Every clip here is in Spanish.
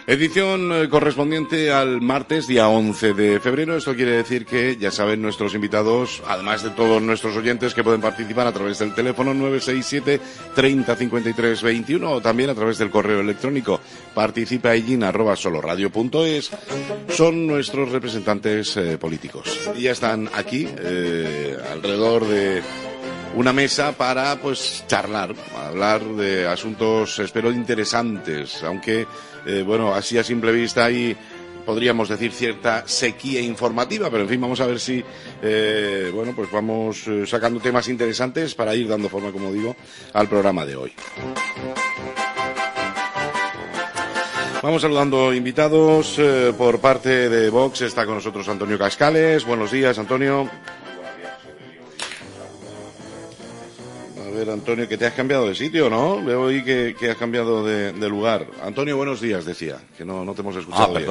Edición correspondiente al martes, día 11 de febrero. Esto quiere decir que, ya saben nuestros invitados, además de todos nuestros oyentes, que pueden participar a través del teléfono 967 30 53 21 o también a través del correo electrónico participaellín@soloradio.es. Son nuestros representantes políticos. Y ya están aquí, alrededor de una mesa para, pues, charlar, hablar de asuntos, espero, interesantes, aunque, bueno, así a simple vista hay, podríamos decir, cierta sequía informativa, pero en fin, vamos a ver si, bueno, pues vamos sacando temas interesantes para ir dando forma, como digo, al programa de hoy. Vamos saludando invitados. Por parte de Vox está con nosotros Antonio Cascales. Buenos días, Antonio. A ver, Antonio, que te has cambiado de sitio, ¿no? Veo ahí que has cambiado de lugar. Antonio, buenos días, decía, que no te hemos escuchado bien.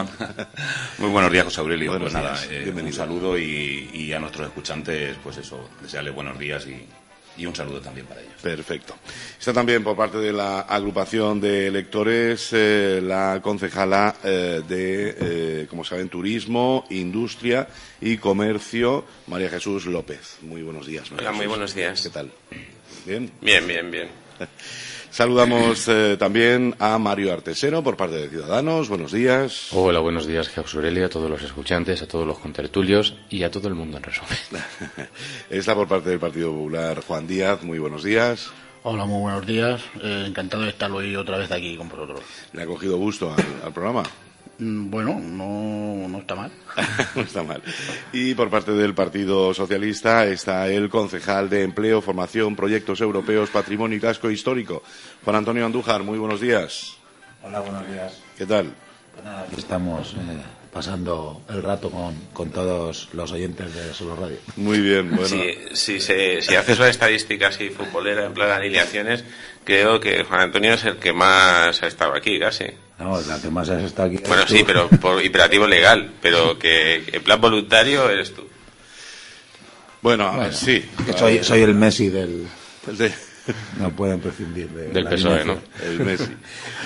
Muy buenos días, José Aurelio. Buenos pues nada, un saludo y a nuestros escuchantes, pues eso, desearles buenos días y un saludo también para ellos. Perfecto. Está también por parte de la agrupación de electores la concejala de, como saben, Turismo, Industria y Comercio, María Jesús López. Muy buenos días, María. Hola, muy buenos días. ¿Qué tal? ¿Bien? Bien. Saludamos también a Mario Artesero por parte de Ciudadanos. Buenos días. Hola, buenos días, José Aurelio, a todos los escuchantes, a todos los contertulios y a todo el mundo en resumen. Está por parte del Partido Popular Juan Díaz. Muy buenos días. Hola, muy buenos días. Encantado de estar hoy otra vez aquí con vosotros. ¿Le ha cogido gusto al programa? Bueno, no está mal. No está mal. Y por parte del Partido Socialista está el concejal de Empleo, Formación, Proyectos Europeos, Patrimonio y Casco Histórico, Juan Antonio Andújar. Muy buenos días. Hola, buenos días. ¿Qué tal? Pues nada, aquí estamos pasando el rato con todos los oyentes de Solo Radio. Muy bien, bueno. Si haces una estadística así futbolera en plan alineaciones, creo que Juan Antonio es el que más ha estado aquí, casi. No, la que más has estado aquí. Bueno, sí, pero por imperativo legal, pero que en plan voluntario eres tú. Bueno, sí. Soy el Messi del... No pueden prescindir del PSOE, ¿no? El Messi.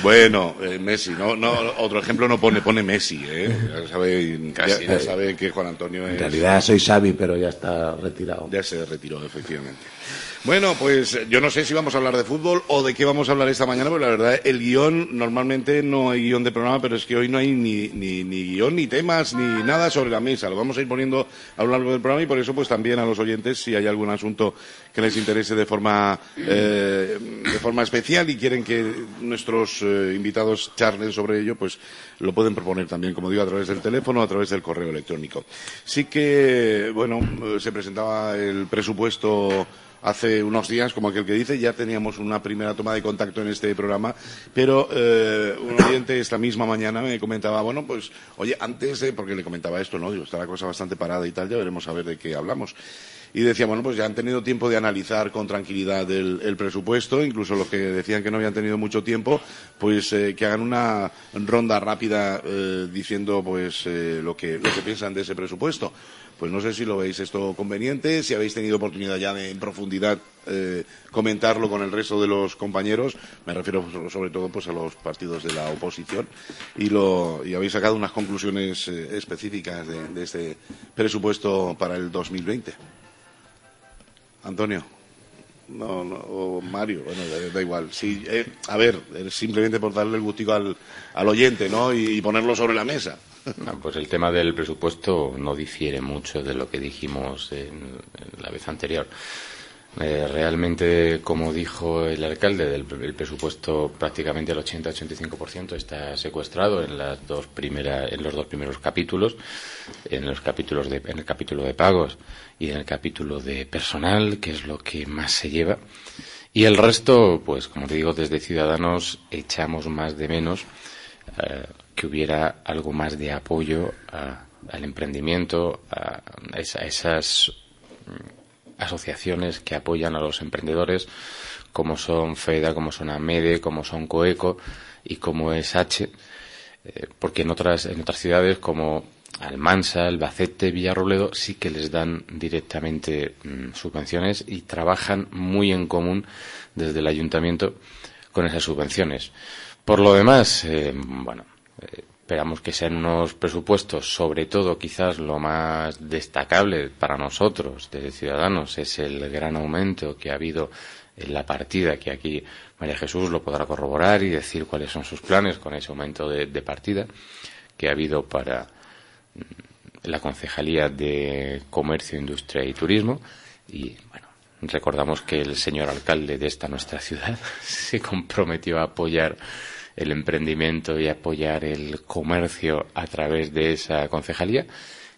Bueno, Messi, no, otro ejemplo no pone Messi, Ya sabe que Juan Antonio es... En realidad soy Xavi, pero ya está retirado. Ya se retiró, efectivamente. Bueno, pues yo no sé si vamos a hablar de fútbol o de qué vamos a hablar esta mañana, porque la verdad el guión, normalmente no hay guión de programa, pero es que hoy no hay ni guión, ni temas, ni nada sobre la mesa. Lo vamos a ir poniendo a lo largo del programa y por eso pues también a los oyentes, si hay algún asunto que les interese de forma especial y quieren que nuestros invitados charlen sobre ello, pues lo pueden proponer también, como digo, a través del teléfono o a través del correo electrónico. Sí que, bueno, se presentaba el presupuesto hace unos días, como aquel que dice, ya teníamos una primera toma de contacto en este programa, pero un oyente esta misma mañana me comentaba, bueno, pues, oye, porque le comentaba esto, ¿no? Digo, está la cosa bastante parada y tal, ya veremos a ver de qué hablamos. Y decía, bueno, pues ya han tenido tiempo de analizar con tranquilidad el presupuesto, incluso los que decían que no habían tenido mucho tiempo, pues que hagan una ronda rápida diciendo pues lo que piensan de ese presupuesto. Pues no sé si lo veis esto conveniente, si habéis tenido oportunidad ya de en profundidad comentarlo con el resto de los compañeros, me refiero sobre todo pues a los partidos de la oposición, y habéis sacado unas conclusiones específicas de este presupuesto para el 2020. Antonio. No, o Mario, bueno, da igual. Sí, a ver, simplemente por darle el gustico al oyente, ¿no? Y ponerlo sobre la mesa. Pues el tema del presupuesto no difiere mucho de lo que dijimos en la vez anterior. Realmente, como dijo el alcalde, el presupuesto prácticamente el 80-85% está secuestrado en los dos primeros capítulos, en el capítulo de pagos y en el capítulo de personal, que es lo que más se lleva. Y el resto, pues como te digo, desde Ciudadanos echamos más de menos que hubiera algo más de apoyo al emprendimiento, a esas asociaciones que apoyan a los emprendedores, como son FEDA, como son AMEDE, como son COECO y como es H, porque en otras ciudades como Almansa, Albacete, Villarrobledo sí que les dan directamente subvenciones y trabajan muy en común desde el ayuntamiento con esas subvenciones. Por lo demás, esperamos que sean unos presupuestos, sobre todo quizás lo más destacable para nosotros, de Ciudadanos, es el gran aumento que ha habido en la partida, que aquí María Jesús lo podrá corroborar y decir cuáles son sus planes con ese aumento de partida que ha habido para la Concejalía de Comercio, Industria y Turismo. Y bueno, recordamos que el señor alcalde de esta nuestra ciudad se comprometió a apoyar el emprendimiento y apoyar el comercio a través de esa concejalía.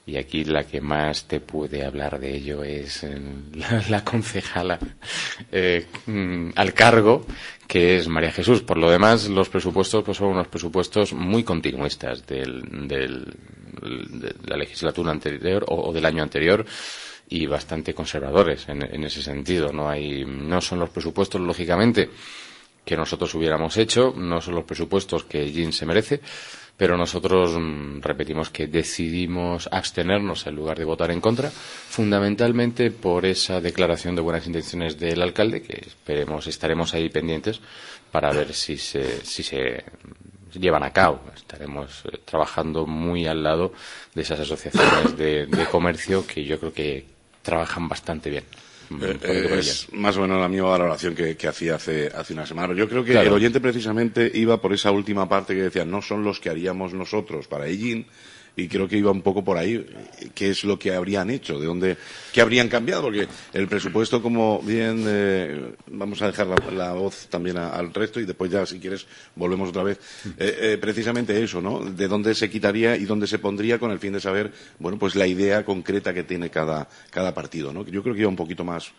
Y aquí la que más te puede hablar de ello es la concejala al cargo, que es María Jesús. Por lo demás, los presupuestos pues son unos presupuestos muy continuistas de la legislatura anterior o del año anterior, y bastante conservadores en ese sentido. No son los presupuestos, lógicamente, que nosotros hubiéramos hecho, no son los presupuestos que Jin se merece, pero nosotros repetimos que decidimos abstenernos en lugar de votar en contra, fundamentalmente por esa declaración de buenas intenciones del alcalde, que estaremos ahí pendientes para ver si se llevan a cabo. Estaremos trabajando muy al lado de esas asociaciones de comercio que yo creo que trabajan bastante bien. Es más o menos la misma valoración que hacía hace una semana. Pero yo creo que claro, el oyente precisamente iba por esa última parte que decía, no son los que haríamos nosotros para Ellín, y creo que iba un poco por ahí. ¿Qué es lo que habrían hecho? ¿Qué habrían cambiado? Porque el presupuesto, como bien, vamos a dejar la voz también al resto y después ya, si quieres, volvemos otra vez. Precisamente eso, ¿no? De dónde se quitaría y dónde se pondría, con el fin de saber, bueno, pues la idea concreta que tiene cada partido, ¿no? Yo creo que iba un poquito más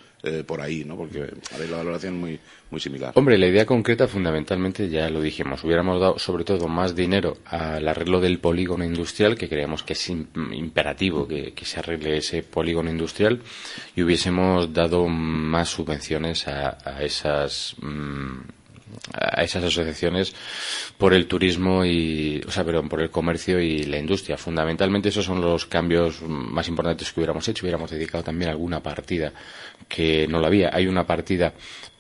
por ahí, ¿no? Porque, a ver, la valoración muy similar. Hombre, la idea concreta, fundamentalmente, ya lo dijimos, hubiéramos dado sobre todo más dinero al arreglo del polígono industrial, que creemos que es imperativo que se arregle ese polígono industrial, y hubiésemos dado más subvenciones a esas asociaciones por el turismo por el comercio y la industria. Fundamentalmente esos son los cambios más importantes que hubiéramos hecho. Hubiéramos dedicado también alguna partida que no la había. Hay una partida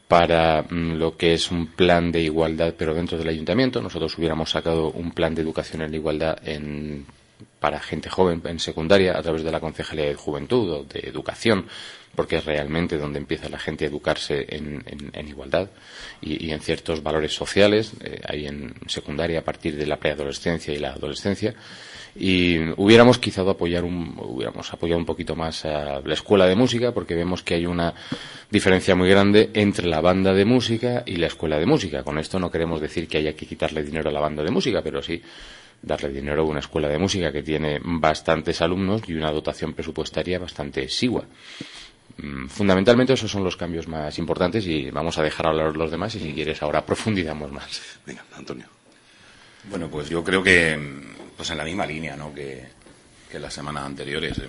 para lo que es un plan de igualdad, pero dentro del ayuntamiento. Nosotros hubiéramos sacado un plan de educación en la igualdad para gente joven en secundaria a través de la Concejalía de Juventud o de Educación, porque es realmente donde empieza la gente a educarse en igualdad y en ciertos valores sociales, ahí en secundaria a partir de la preadolescencia y la adolescencia. Y hubiéramos apoyado un poquito más a la escuela de música, porque vemos que hay una diferencia muy grande entre la banda de música y la escuela de música. Con esto no queremos decir que haya que quitarle dinero a la banda de música, pero sí darle dinero a una escuela de música que tiene bastantes alumnos y una dotación presupuestaria bastante exigua. Fundamentalmente esos son los cambios más importantes, y vamos a dejar hablar los demás, y si quieres ahora profundizamos más. Venga, Antonio. Bueno, pues yo creo que pues en la misma línea, ¿no?, que las semanas anteriores.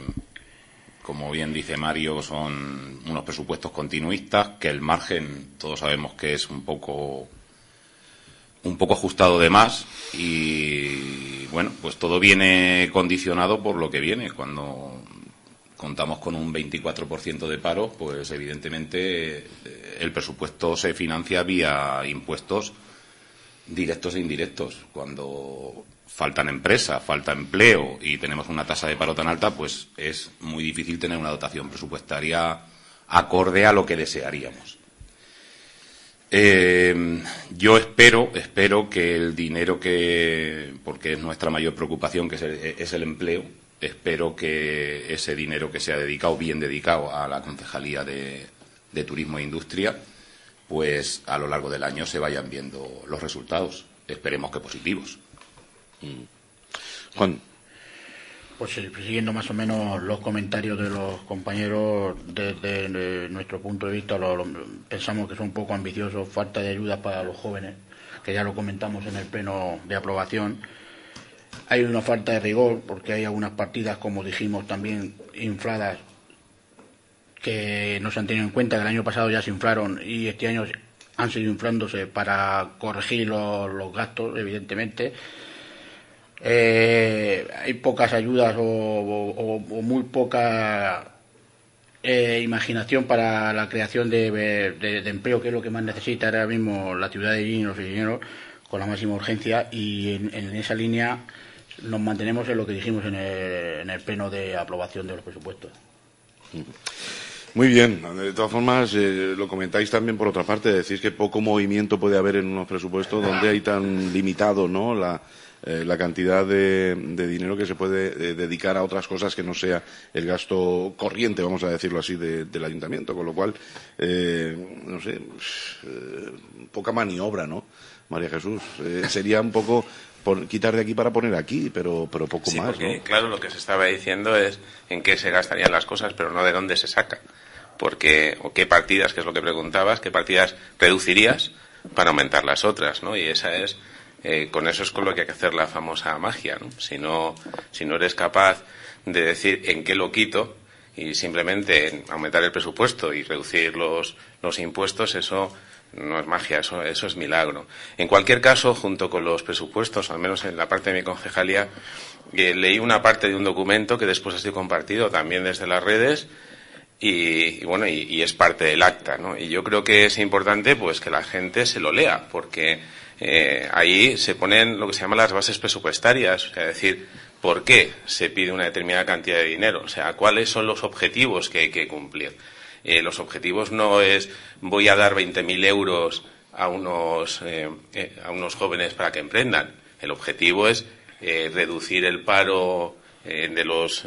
Como bien dice Mario, son unos presupuestos continuistas, que el margen todos sabemos que es un poco ajustado de más, y bueno, pues todo viene condicionado por lo que viene. Cuando contamos con un 24% de paro, pues evidentemente el presupuesto se financia vía impuestos directos e indirectos. Cuando faltan empresas, falta empleo y tenemos una tasa de paro tan alta, pues es muy difícil tener una dotación presupuestaria acorde a lo que desearíamos. Yo espero que el dinero porque es nuestra mayor preocupación, que es el empleo, espero que ese dinero que sea bien dedicado a la Concejalía de Turismo e Industria, pues a lo largo del año se vayan viendo los resultados. Esperemos que positivos. Juan. Pues sí, siguiendo más o menos los comentarios de los compañeros, desde nuestro punto de vista pensamos que son un poco ambiciosos, falta de ayuda para los jóvenes, que ya lo comentamos en el pleno de aprobación. Hay una falta de rigor, porque hay algunas partidas, como dijimos, también infladas, que no se han tenido en cuenta, que el año pasado ya se inflaron y este año han seguido inflándose para corregir los gastos, evidentemente. Hay pocas ayudas o muy poca imaginación para la creación de empleo, que es lo que más necesita ahora mismo la ciudad de Illín, los ingenieros, con la máxima urgencia, y en esa línea nos mantenemos en lo que dijimos en el pleno de aprobación de los presupuestos. Muy bien. De todas formas, lo comentáis también por otra parte, decís que poco movimiento puede haber en unos presupuestos donde hay tan limitado, ¿no?, la cantidad de dinero que se puede dedicar a otras cosas que no sea el gasto corriente, vamos a decirlo así, del ayuntamiento, con lo cual, no sé, poca maniobra, ¿no, María Jesús? Sería un poco quitar de aquí para poner aquí, pero poco sí, más, porque, ¿no? claro, lo que se estaba diciendo es en qué se gastarían las cosas, pero no de dónde se saca. Porque, o qué partidas, que es lo que preguntabas, qué partidas reducirías para aumentar las otras, ¿no? Y esa es, con eso es con lo que hay que hacer la famosa magia, ¿no? Si no eres capaz de decir en qué lo quito y simplemente aumentar el presupuesto y reducir los impuestos, eso no es magia, eso es milagro. En cualquier caso, junto con los presupuestos, al menos en la parte de mi concejalía, leí una parte de un documento que después ha sido compartido también desde las redes y bueno, y es parte del acta, ¿no? Y yo creo que es importante pues que la gente se lo lea, porque ahí se ponen lo que se llaman las bases presupuestarias, o sea, es decir, ¿por qué se pide una determinada cantidad de dinero? O sea, ¿cuáles son los objetivos que hay que cumplir? Los objetivos no es voy a dar 20.000 euros a unos jóvenes para que emprendan. El objetivo es reducir el paro de los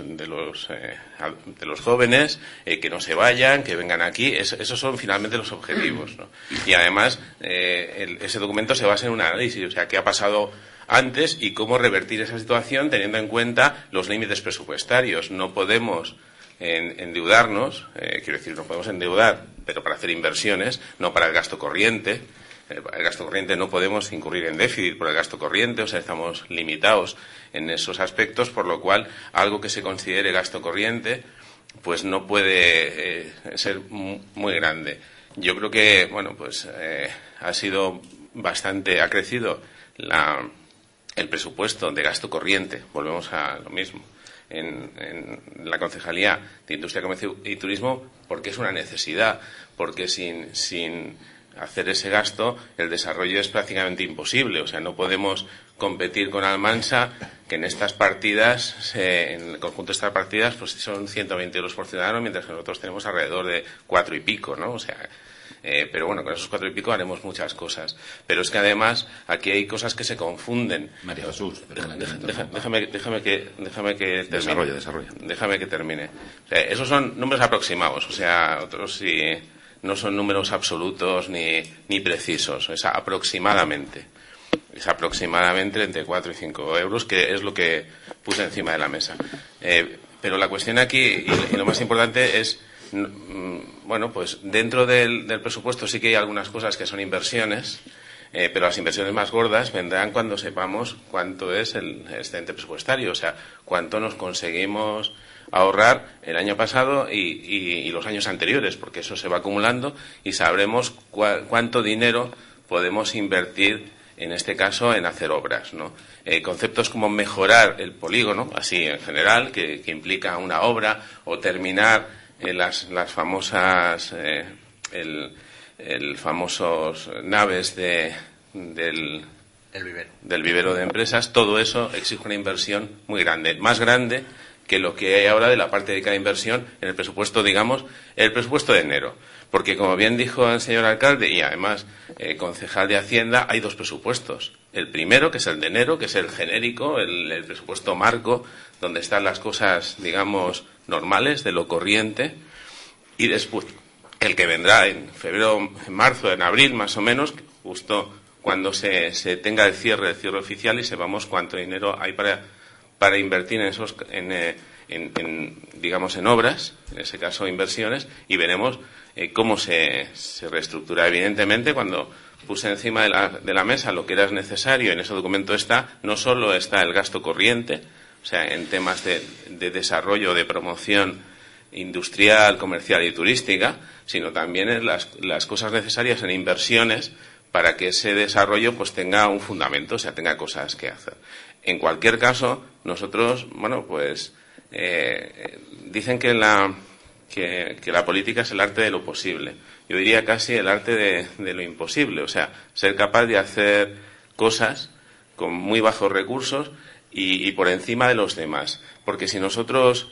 jóvenes, que no se vayan, que vengan aquí. Esos son finalmente los objetivos, ¿no? Y además ese documento se basa en un análisis, o sea, qué ha pasado antes y cómo revertir esa situación teniendo en cuenta los límites presupuestarios. No podemos endeudarnos, quiero decir, nos podemos endeudar, pero para hacer inversiones, no para el gasto corriente. El gasto corriente no podemos incurrir en déficit por el gasto corriente, o sea, estamos limitados en esos aspectos, por lo cual algo que se considere gasto corriente pues no puede ser muy grande. Yo creo que, bueno, pues ha crecido el presupuesto de gasto corriente, volvemos a lo mismo, en la Concejalía de Industria, Comercio y Turismo, porque es una necesidad, porque sin hacer ese gasto el desarrollo es prácticamente imposible. O sea, no podemos competir con Almansa, que en estas partidas, en el conjunto de estas partidas, pues son 120 euros por ciudadano, mientras que nosotros tenemos alrededor de 4 y pico, ¿no? O sea, pero bueno, con esos 4 y pico haremos muchas cosas. Pero es que además aquí hay cosas que se confunden. María Jesús, déjame que termine. Desarrolla. Déjame que termine. O sea, esos son números aproximados, o sea, otros sí no son números absolutos ni precisos, es aproximadamente. Es aproximadamente entre 4 y 5 euros, que es lo que puse encima de la mesa. Pero la cuestión aquí, y lo más importante es, bueno, pues dentro del presupuesto sí que hay algunas cosas que son inversiones, pero las inversiones más gordas vendrán cuando sepamos cuánto es el excedente presupuestario, o sea, cuánto nos conseguimos ahorrar el año pasado y los años anteriores, porque eso se va acumulando y sabremos cuánto dinero podemos invertir, en este caso, en hacer obras, ¿no? Conceptos como mejorar el polígono, así en general, que implica una obra, o terminar las famosas famosos naves del vivero de empresas. Todo eso exige una inversión muy grande, más grande que lo que hay ahora de la parte de cada inversión en el presupuesto, digamos, el presupuesto de enero. Porque, como bien dijo el señor alcalde, y además concejal de Hacienda, hay dos presupuestos. El primero, que es el de enero, que es el genérico, el presupuesto marco, donde están las cosas, digamos, normales, de lo corriente, y después el que vendrá en febrero, en marzo, en abril, más o menos, justo cuando se tenga el cierre oficial y sepamos cuánto dinero hay para invertir digamos, en obras, en ese caso inversiones, y veremos cómo se reestructura. Evidentemente, cuando puse encima de la mesa lo que era necesario, en ese documento no solo está el gasto corriente, o sea, en temas de desarrollo, de promoción industrial, comercial y turística, sino también en las cosas necesarias en inversiones para que ese desarrollo pues tenga un fundamento, o sea, tenga cosas que hacer. En cualquier caso, nosotros, bueno, pues dicen que la política es el arte de lo posible. Yo diría casi el arte de lo imposible, o sea, ser capaz de hacer cosas con muy bajos recursos y por encima de los demás. Porque si nosotros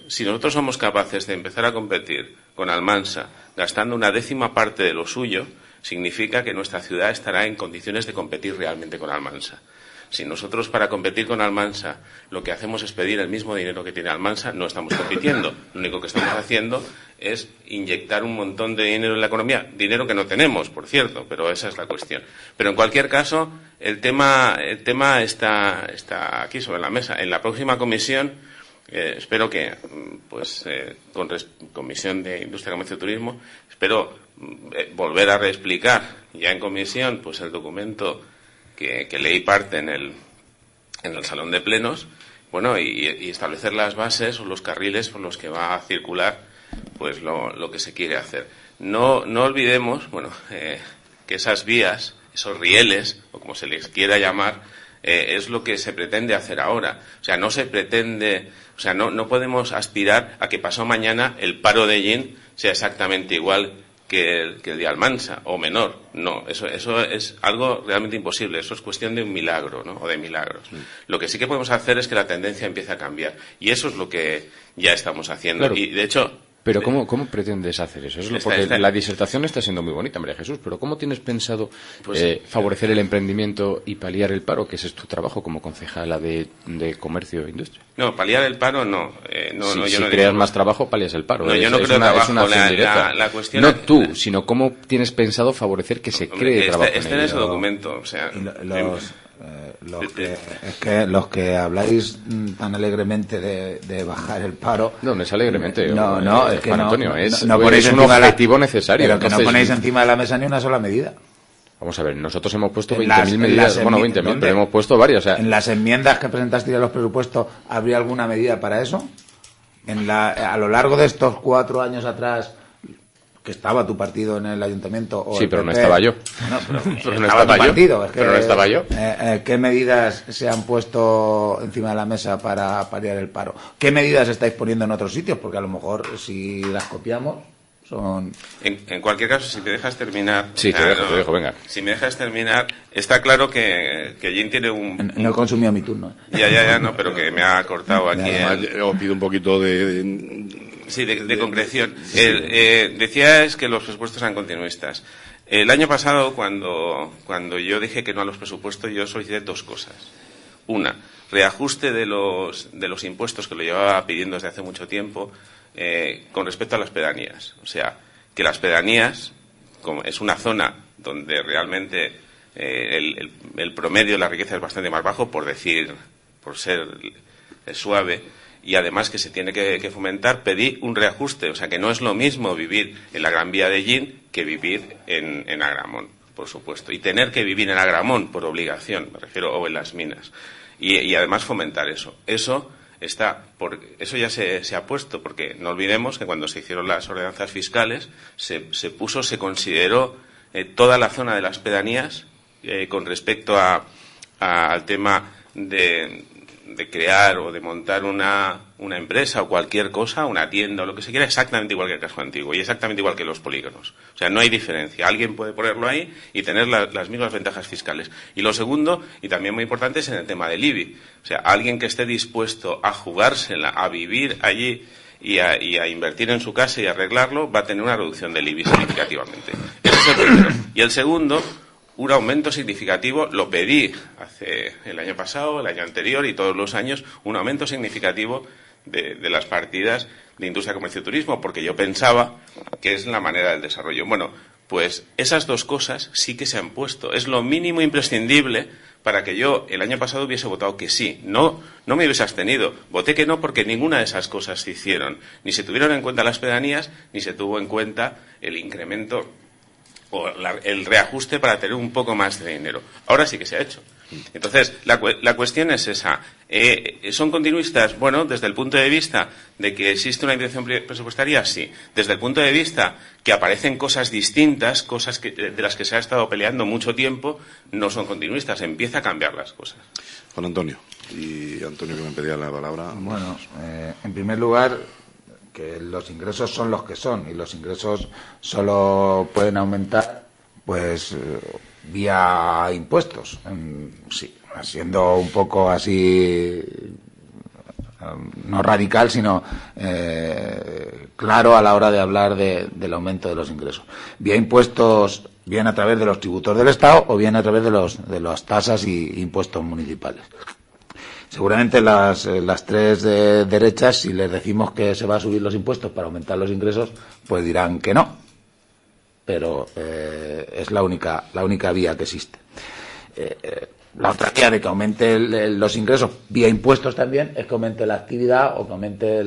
somos capaces de empezar a competir con Almansa gastando una 10ª parte de lo suyo, significa que nuestra ciudad estará en condiciones de competir realmente con Almansa. Si nosotros para competir con Almansa lo que hacemos es pedir el mismo dinero que tiene Almansa, no estamos compitiendo. Lo único que estamos haciendo es inyectar un montón de dinero en la economía, dinero que no tenemos, por cierto, pero esa es la cuestión. Pero en cualquier caso, el tema está aquí sobre la mesa. En la próxima comisión, espero que, Comisión de Industria, Comercio y Turismo, espero volver a reexplicar ya en comisión pues el documento que leí parte en el salón de plenos, bueno, y establecer las bases o los carriles por los que va a circular pues lo que se quiere hacer. No olvidemos, que esas vías, esos rieles, o como se les quiera llamar, es lo que se pretende hacer ahora. O sea, no podemos aspirar a que pasado mañana el paro de Yin sea exactamente igual que el de Almansa, o menor. No, eso es algo realmente imposible. Eso es cuestión de un milagro, ¿no? O de milagros. Lo que sí que podemos hacer es que la tendencia empiece a cambiar. Y eso es lo que ya estamos haciendo. Claro. Y, de hecho... Pero ¿cómo pretendes hacer eso? Porque la disertación está siendo muy bonita, María Jesús, pero ¿cómo tienes pensado favorecer el emprendimiento y paliar el paro? Que ese es tu trabajo como concejala de Comercio e Industria. No, paliar el paro no. Si creas más trabajo, palias el paro. No, yo no creo trabajo. Es una acción directa. La cuestión no tú, sino cómo tienes pensado favorecer que se cree trabajo. Este en ese documento. O sea, los que habláis tan alegremente de bajar el paro. No es alegremente. Es que Juan Antonio, es un objetivo necesario. Pero que no ponéis encima de la mesa ni una sola medida. Vamos a ver, nosotros hemos pusto 20.000 medidas, 20.000, pero hemos puesto varias. O sea, ¿en las enmiendas que presentasteis a los presupuestos habría alguna medida para eso? A lo largo de estos 4 años atrás, que estaba tu partido en el ayuntamiento... O sí, pero no estaba yo. Pero no estaba yo. Pero no estaba yo. ¿Qué medidas se han puesto encima de la mesa para paliar el paro? ¿Qué medidas estáis poniendo en otros sitios? Porque a lo mejor, si las copiamos... En cualquier caso, si te dejas terminar... Sí, te dejo, venga. Si me dejas terminar, está claro que Jim tiene un... No he consumido mi turno. Ya, no, pero que me ha cortado aquí... Os pido un poquito de concreción. Decías que los presupuestos eran continuistas. El año pasado, cuando yo dije que no a los presupuestos, yo solicité 2 cosas. Una, reajuste de los impuestos que lo llevaba pidiendo desde hace mucho tiempo, con respecto a las pedanías. O sea, que las pedanías, como es una zona donde realmente el promedio de la riqueza es bastante más bajo, por ser suave, y además que se tiene que fomentar, pedí un reajuste. O sea, que no es lo mismo vivir en la Gran Vía de Yin que vivir en Agramón, por supuesto. Y tener que vivir en Agramón por obligación, me refiero, o en las minas. Y además fomentar eso. Eso ya se ha puesto, porque no olvidemos que cuando se hicieron las ordenanzas fiscales se consideró toda la zona de las pedanías con respecto al tema de crear o de montar una empresa o cualquier cosa, una tienda o lo que se quiera, exactamente igual que el casco antiguo y exactamente igual que los polígonos. O sea, no hay diferencia. Alguien puede ponerlo ahí y tener las mismas ventajas fiscales. Y lo segundo, y también muy importante, es en el tema del IBI. O sea, alguien que esté dispuesto a jugársela, a vivir allí y a invertir en su casa y arreglarlo, va a tener una reducción del IBI significativamente. Ese es el primero. Y el segundo, un aumento significativo, lo pedí el año pasado, el año anterior y todos los años, un aumento significativo de las partidas de Industria, Comercio y Turismo, porque yo pensaba que es la manera del desarrollo. Bueno, pues esas 2 cosas sí que se han puesto. Es lo mínimo imprescindible para que yo el año pasado hubiese votado que sí. No me hubiese abstenido. Voté que no porque ninguna de esas cosas se hicieron. Ni se tuvieron en cuenta las pedanías, ni se tuvo en cuenta el incremento o el reajuste para tener un poco más de dinero. Ahora sí que se ha hecho. Entonces, la cuestión es esa. ¿Son continuistas? Bueno, desde el punto de vista de que existe una intención presupuestaria, sí. Desde el punto de vista que aparecen cosas distintas, cosas de las que se ha estado peleando mucho tiempo, no son continuistas. Empieza a cambiar las cosas. Juan Antonio. Y Antonio, que me pedía la palabra. Bueno, en primer lugar, que los ingresos son los que son y los ingresos solo pueden aumentar, pues vía impuestos. Sí, siendo un poco así, no radical, sino claro a la hora de hablar del aumento de los ingresos. Vía impuestos, bien a través de los tributos del Estado o bien a través de las tasas y impuestos municipales. Seguramente las tres derechas, si les decimos que se va a subir los impuestos para aumentar los ingresos, pues dirán que no. Pero es la única vía que existe. La otra vía de que aumente los ingresos vía impuestos también es que aumente la actividad o que aumente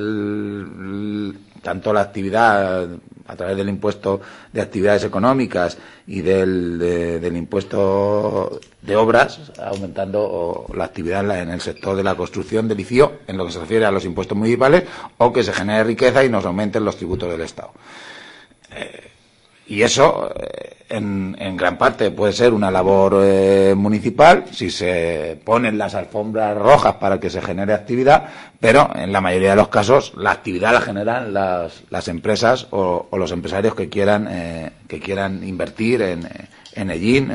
tanto la actividad a través del impuesto de actividades económicas y del impuesto de obras, aumentando la actividad en el sector de la construcción del ICIO, en lo que se refiere a los impuestos municipales, o que se genere riqueza y nos aumenten los tributos del Estado. Y eso, en gran parte, puede ser una labor municipal, si se ponen las alfombras rojas para que se genere actividad, pero en la mayoría de los casos la actividad la generan las empresas o los empresarios que quieran invertir en Ellín,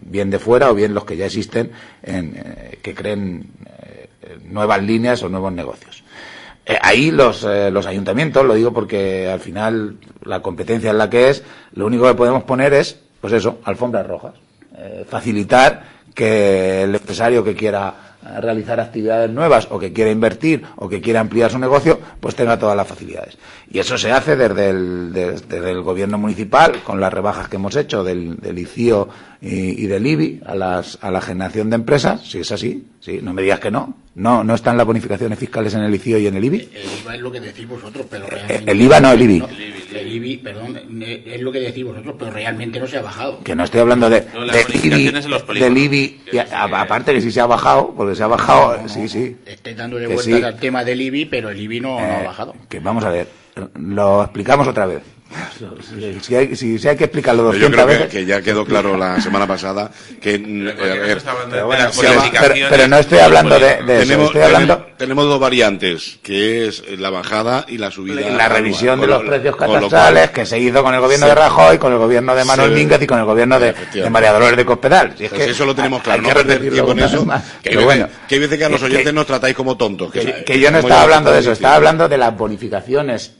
bien de fuera o bien los que ya existen, que creen nuevas líneas o nuevos negocios. Ahí los ayuntamientos, lo digo porque al final la competencia es la que es, lo único que podemos poner es, pues eso, alfombras rojas. Facilitar que el empresario que quiera realizar actividades nuevas o que quiera invertir o que quiera ampliar su negocio, pues tenga todas las facilidades. Y eso se hace desde el gobierno municipal, con las rebajas que hemos hecho del ICIO y del IBI a la generación de empresas. Si es así, sí, no me digas que no. No están las bonificaciones fiscales en el ICIO y en el IBI. El IVA es lo que decís vosotros, pero realmente... El IVA no, el IBI. No, el IBI, perdón, es lo que decís vosotros, pero realmente no se ha bajado. Que no estoy hablando del IBI, aparte que sí se ha bajado, porque se ha bajado, sí. Estáis dándole vueltas al tema del IBI, pero el IBI no ha bajado. Que vamos a ver, lo explicamos otra vez. Si hay que explicarlo 200 Yo creo veces. que ya quedó claro la semana pasada que pero no estoy hablando de eso. Estoy hablando. Tenemos dos variantes, que es la bajada y la subida. La revisión de los precios catastrales que se hizo con el gobierno de Rajoy, con el gobierno de Manuel Mínguez y con el gobierno de María Dolores de Cospedal. Si es que eso lo tenemos claro, no perder tiempo en eso. Que hay veces que a los oyentes nos tratáis como tontos. Que yo no estaba hablando de eso, estaba hablando de las bonificaciones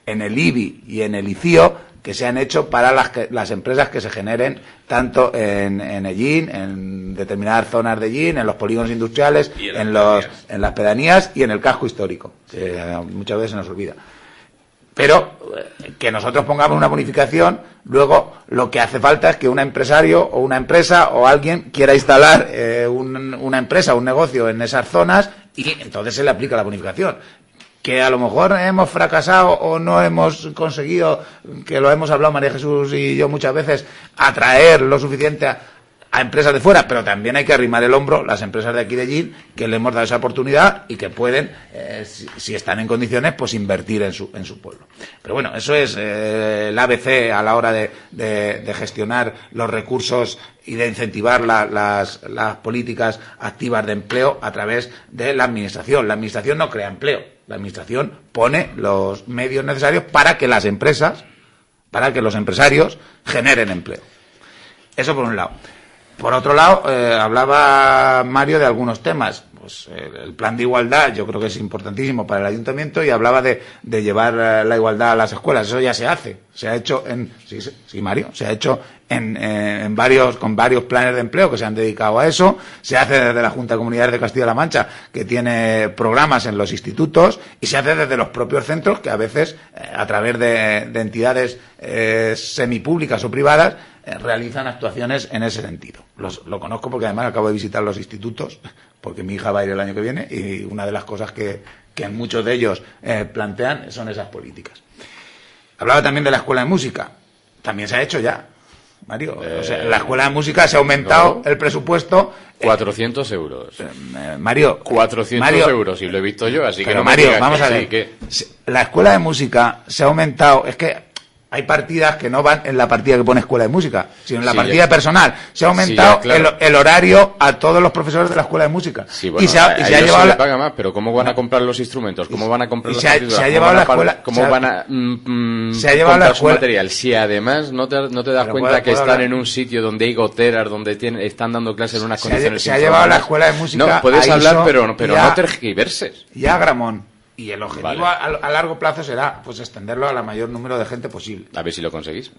en el IBI y en el ICIO que se han hecho para las empresas que se generen tanto en Ellín, en determinadas zonas de Ellín, en los polígonos industriales, en las pedanías y en el casco histórico, que muchas veces se nos olvida. Pero que nosotros pongamos una bonificación, luego lo que hace falta es que un empresario o una empresa o alguien quiera instalar una empresa o un negocio en esas zonas y entonces se le aplica la bonificación. Que a lo mejor hemos fracasado o no hemos conseguido, que lo hemos hablado María Jesús y yo muchas veces, atraer lo suficiente a empresas de fuera, pero también hay que arrimar el hombro las empresas de aquí de Ellín, que le hemos dado esa oportunidad y que pueden, si están en condiciones, pues invertir en su pueblo. Pero bueno, eso es el ABC a la hora de gestionar los recursos y de incentivar las políticas activas de empleo a través de la administración. La administración no crea empleo. La administración pone los medios necesarios para que las empresas, para que los empresarios generen empleo. Eso por un lado. Por otro lado, hablaba Mario de algunos temas. Pues el plan de igualdad yo creo que es importantísimo para el ayuntamiento y hablaba de llevar la igualdad a las escuelas. Eso ya se hace. Se ha hecho sí, Mario, se ha hecho con varios planes de empleo que se han dedicado a eso. Se hace desde la Junta de Comunidades de Castilla-La Mancha, que tiene programas en los institutos, y se hace desde los propios centros, que a veces, a través de entidades semipúblicas o privadas, realizan actuaciones en ese sentido. Lo conozco porque además acabo de visitar los institutos, porque mi hija va a ir el año que viene, y una de las cosas que muchos de ellos plantean son esas políticas. Hablaba también de la escuela de música. También se ha hecho ya, Mario. O sea, la escuela de música se ha aumentado el presupuesto. 400 euros. Mario. 400 euros, y lo he visto yo, así que no Mario, me vamos a ver. La escuela de música se ha aumentado. Es que hay partidas que no van en la partida que pone Escuela de Música, sino en la Sí, partida ya. personal. Se ha aumentado Sí, ya, claro. el horario a todos los profesores de la Escuela de Música. Sí, bueno, y se ha ellos llevado se la- le paga más, pero ¿cómo van a comprar los instrumentos? ¿Cómo van a comprar y las se ha partituras? llevado ¿Cómo la van a escuela- ¿Cómo se ha- van a se ha llevado comprar la su escuela- material? Si además no te das Pero cuenta puedo- que puedo están hablar. en un sitio donde hay goteras, donde están dando clases en unas condiciones se ha llevado la infrahumanas. Escuela de Música No, puedes a hablar, ISO pero y a- no tergiverses. y a Gramón. Y el objetivo Vale. a largo plazo será pues extenderlo a la mayor número de gente posible. A ver si lo conseguís.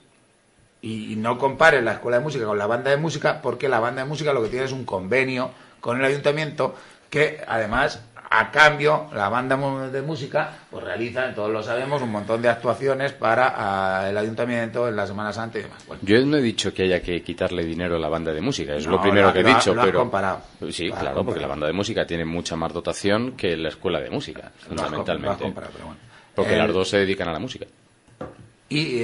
Y no compares la Escuela de Música con la banda de música, porque la banda de música lo que tiene es un convenio con el ayuntamiento que, además, a cambio, la banda de música pues realiza, todos lo sabemos, un montón de actuaciones para el ayuntamiento en la Semana Santa y demás. Bueno, Yo no he dicho que haya que quitarle dinero a la banda de música, es No, lo primero que he lo ha- dicho, lo has pero comparado. sí, Lo has claro, porque comparado. la banda de música tiene mucha más dotación que la escuela de música, lo has fundamentalmente, comparado, pero bueno. porque El- las dos se dedican a la música. Y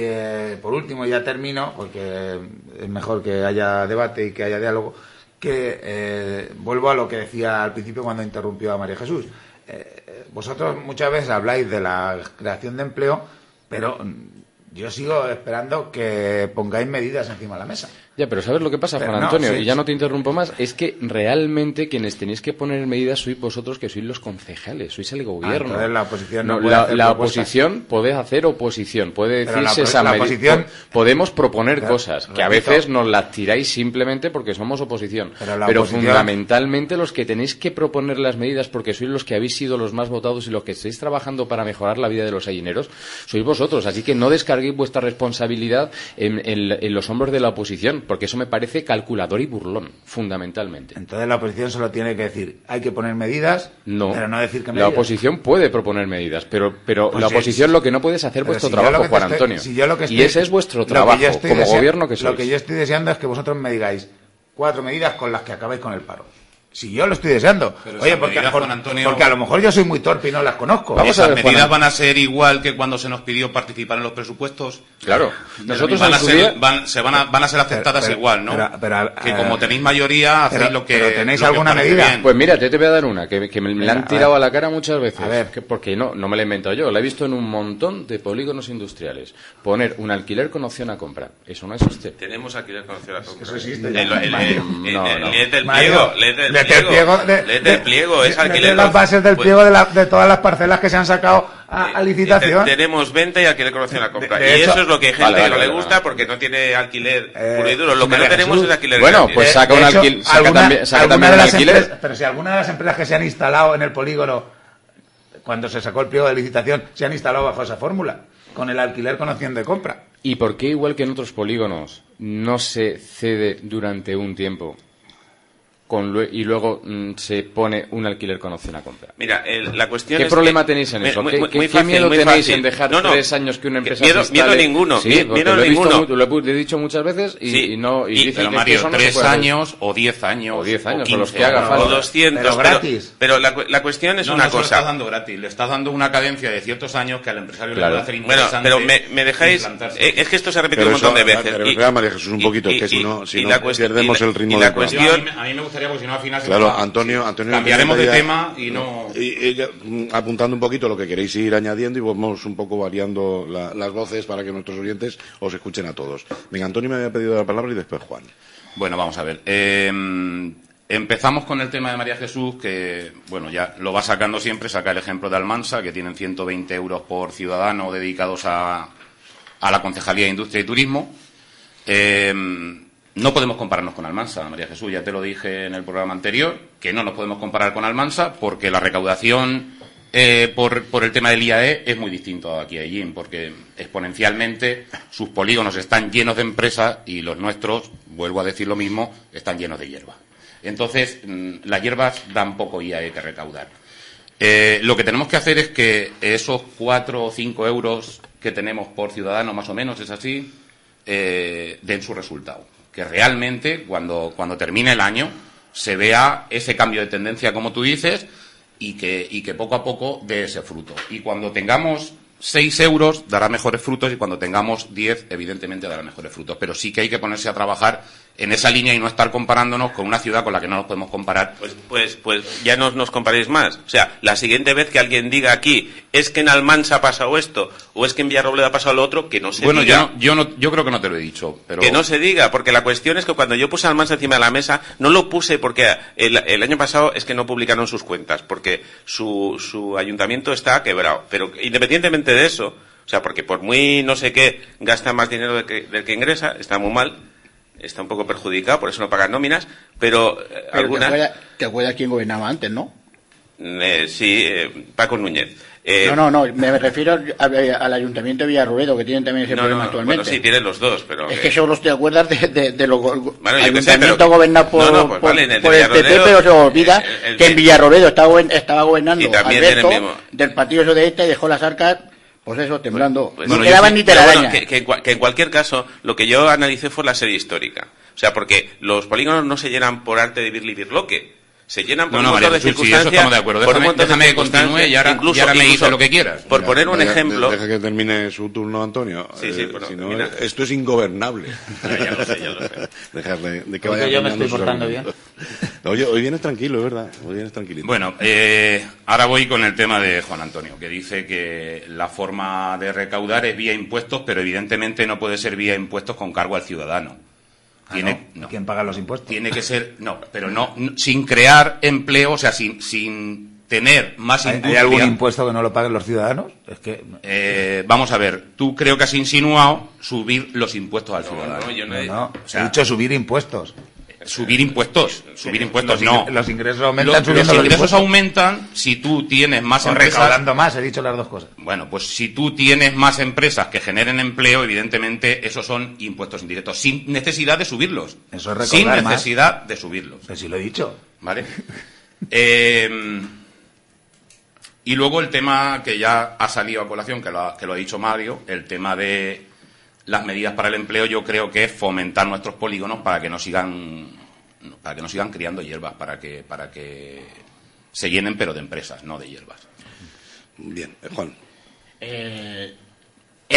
por último, ya termino, porque es mejor que haya debate y que haya diálogo, que vuelvo a lo que decía al principio cuando interrumpió a María Jesús. Vosotros muchas veces habláis de la creación de empleo, pero yo sigo esperando que pongáis medidas encima de la mesa. Ya, pero ¿sabes lo que pasa, Pero Juan no, Antonio? sí, Y ya sí. no te interrumpo más. Es que realmente quienes tenéis que poner medidas sois vosotros, que sois los concejales, sois el gobierno. Entonces la oposición no No, puede hacer la propuestas. oposición puede hacer oposición, puede Pero decirse la esa oposición- podemos proponer Pero, cosas, que a repito- veces nos las tiráis simplemente porque somos oposición. Pero la Pero oposición- fundamentalmente los que tenéis que proponer las medidas, porque sois los que habéis sido los más votados y los que estáis trabajando para mejorar la vida de los gallineros, sois vosotros. Así que no descarguéis vuestra responsabilidad en los hombros de la oposición, porque eso me parece calculador y burlón, fundamentalmente. Entonces la oposición solo tiene que decir, hay que poner medidas, No, pero no decir que la medidas. oposición puede proponer medidas, pero Pues la sí, oposición sí. lo que no puede es hacer Pero vuestro si yo lo trabajo, que te Juan estoy- Antonio. si yo lo que Y estoy- ese es vuestro lo que trabajo, yo estoy como desea- gobierno que sois. Lo que yo estoy deseando es que vosotros me digáis 4 medidas con las que acabéis con el paro. Si yo lo estoy deseando. Pero Oye, esas porque, medidas, Juan Antonio- porque a lo mejor yo soy muy torpe y no las conozco. Vamos a ¿Esas ver, Juan medidas Antonio. van a ser igual que cuando se nos pidió participar en los presupuestos? Claro, nosotros van en a su ser, día- van a ser aceptadas Pero- igual, ¿no? pero, que como tenéis mayoría, hacéis pero- lo que. pero ¿tenéis lo que os alguna parece medida? bien. Pues mira, te voy a dar una, que me la Venga, han a tirado ver. a la cara muchas veces. A ver. Porque no me la he inventado yo, la he visto en un montón de polígonos industriales. Poner un alquiler con opción a compra. Eso no existe. Tenemos alquiler con opción a compra. Eso existe ya. Léete el Mario, pliego, léete el léete el pliego. pliego de- Léete el pliego, es léete alquiler las con- bases del pues, pliego de todas las parcelas que se han sacado a licitación. Tenemos venta y alquiler con opción a compra. De Y hecho- eso es lo que hay gente Vale, que vale, no le vale, gusta vale. porque no tiene alquiler puro y duro. Lo que María no tenemos Jesús. es alquiler Bueno, gratis. pues saca un De hecho, alquiler, saca alguna también de un las alquiler. empresas- pero si alguna de las empresas que se han instalado en el polígono, cuando se sacó el pliego de licitación, se han instalado bajo esa fórmula, con el alquiler con opción de compra. ¿Y por qué, igual que en otros polígonos, no se cede durante un tiempo y luego se pone un alquiler con opción a compra? Mira, la cuestión ¿Qué es problema que- tenéis en eso? muy- ¿Qué, muy qué fácil, miedo muy tenéis fácil. en dejar No, no, 3 años que una empresa miedo- se miedo instale? ninguno, Sí, miedo porque lo he visto ninguno. lo he dicho muchas veces y, Sí. y no y Y- dicen Pero que Mario, eso no se 3 puede hacer. años o 10 años. O 10 años, o los 15 que haga años. falta. O 200. Pero gratis. Pero la cuestión es No, una no se lo cosa. estás dando gratis, le estás dando una cadencia de ciertos años que al empresario Claro. le puede hacer Bueno, interesante. pero me dejáis. implantarse. Es que esto se ha repetido Pero un montón de eso, veces. pero espera, María Jesús, un poquito, es que si no la cuestión- perdemos el ritmo del programa. Yo, cuestión. a mí me gustaría, porque si no al final se Claro, nos va. Antonio, Cambiaremos de ya- tema y no. Y ya, apuntando un poquito lo que queréis ir añadiendo y vamos un poco variando las voces para que nuestros oyentes os escuchen a todos. Venga, Antonio me había pedido la palabra y después Juan. Bueno, vamos a ver. Empezamos con el tema de María Jesús, que, bueno, ya lo va sacando siempre, saca el ejemplo de Almansa, que tienen 120 euros por ciudadano dedicados a la Concejalía de Industria y Turismo. No podemos compararnos con Almansa, María Jesús, ya te lo dije en el programa anterior, que no nos podemos comparar con Almansa porque la recaudación por el tema del IAE es muy distinto aquí a Ellín, porque exponencialmente sus polígonos están llenos de empresas y los nuestros, vuelvo a decir lo mismo, están llenos de hierba. Entonces, las hierbas dan poco IAE que recaudar. Lo que tenemos que hacer es que esos 4 o 5 euros que tenemos por ciudadano, más o menos, es así, den su resultado. Que realmente, cuando termine el año, se vea ese cambio de tendencia, como tú dices, y que poco a poco dé ese fruto. Y cuando tengamos 6 euros dará mejores frutos y cuando tengamos 10, evidentemente dará mejores frutos. Pero sí que hay que ponerse a trabajar en esa línea y no estar comparándonos con una ciudad con la que no nos podemos comparar. Pues ya no nos comparéis más. O sea, la siguiente vez que alguien diga aquí, es que en Almansa ha pasado esto, o es que en Villarrobledo ha pasado lo otro, que no se diga. Bueno, yo creo que no te lo he dicho. Pero... Que no se diga, porque la cuestión es que cuando yo puse Almansa encima de la mesa, no lo puse porque el año pasado es que no publicaron sus cuentas, porque su ayuntamiento está quebrado. Pero independientemente de eso, o sea, porque por muy no sé qué, gasta más dinero del que ingresa, está muy mal. Está un poco perjudicado, por eso no pagan nóminas, pero algunas... ¿Te acuerdas quién gobernaba antes, no? Sí, Paco Núñez. No, me refiero al Ayuntamiento de Villarrobledo, que tienen también ese problema actualmente. Bueno, sí, tienen los dos, pero... Es que solo te acuerdas de los ayuntamientos gobernados por el PP, pero se olvida que en Villarrobledo estaba gobernando Alberto, del partido socialista, y dejó las arcas... Pues eso, temblando. No quedaban ni telaraña. Que en cualquier caso, lo que yo analicé fue la serie histórica. O sea, porque los polígonos no se llenan por arte de birlibirloque. Se llenan por un montón de circunstancias. Sí, eso estamos de acuerdo. Déjame que continúe y ahora me dice lo que quieras. Por poner un ejemplo... Deja que termine su turno, Antonio. Sí, bueno, si no, esto es ingobernable. Ya lo sé. Dejarle de que Porque vaya yo me estoy portando bien. Oye, hoy vienes tranquilo, es verdad. Hoy vienes tranquilito. Bueno, ahora voy con el tema de Juan Antonio, que dice que la forma de recaudar es vía impuestos, pero evidentemente no puede ser vía impuestos con cargo al ciudadano. No. ¿Quién paga los impuestos? Tiene que ser, pero no sin crear empleo, o sea, sin tener más industria. ¿Hay algún impuesto que no lo paguen los ciudadanos? Es que vamos a ver, tú creo que has insinuado subir los impuestos al ciudadano. No, he dicho subir impuestos. Subir impuestos, no. Los ingresos aumentan los ingresos aumentan si tú tienes más empresas. Recaudando más, he dicho las dos cosas. Bueno, pues si tú tienes más empresas que generen empleo, evidentemente esos son impuestos indirectos, sin necesidad de subirlos. Eso es recaudar sin más. necesidad de subirlos. Pero sí lo he dicho. ¿Vale? Y luego el tema que ya ha salido a colación, que lo ha dicho Mario, el tema de las medidas para el empleo, yo creo que es fomentar nuestros polígonos para que no sigan criando hierbas, para que se llenen, pero de empresas, no de hierbas. Bien, Juan. El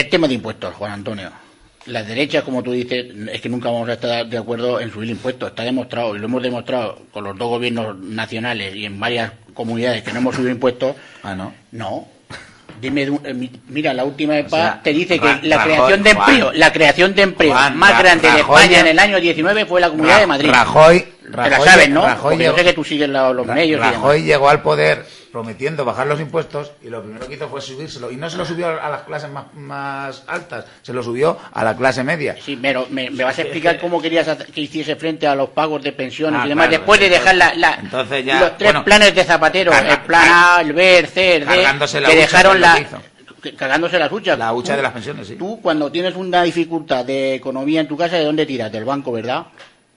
tema de impuestos, Juan Antonio. Las derechas, como tú dices, es que nunca vamos a estar de acuerdo en subir impuestos. Está demostrado, y lo hemos demostrado con los dos gobiernos nacionales y en varias comunidades que no hemos subido impuestos. Ah, ¿no? No. Dime, mira, la última EPA te dice que la creación de empleo más grande de España en el año 19 fue la Comunidad de Madrid. Rajoy, te la sabes, ¿no? Porque yo sé que tú sigues los medios. Rajoy llegó al poder prometiendo bajar los impuestos y lo primero que hizo fue subírselo. Y no se lo subió a las clases más altas, se lo subió a la clase media. Sí, pero me vas a explicar cómo querías que hiciese frente a los pagos de pensiones y demás, después de dejar entonces ya, los tres planes de Zapatero, el plan A, el B, el C, el D, que dejaron cagándose las huchas. La hucha de las pensiones, sí. Tú, cuando tienes una dificultad de economía en tu casa, ¿de dónde tiras? Del banco, ¿verdad?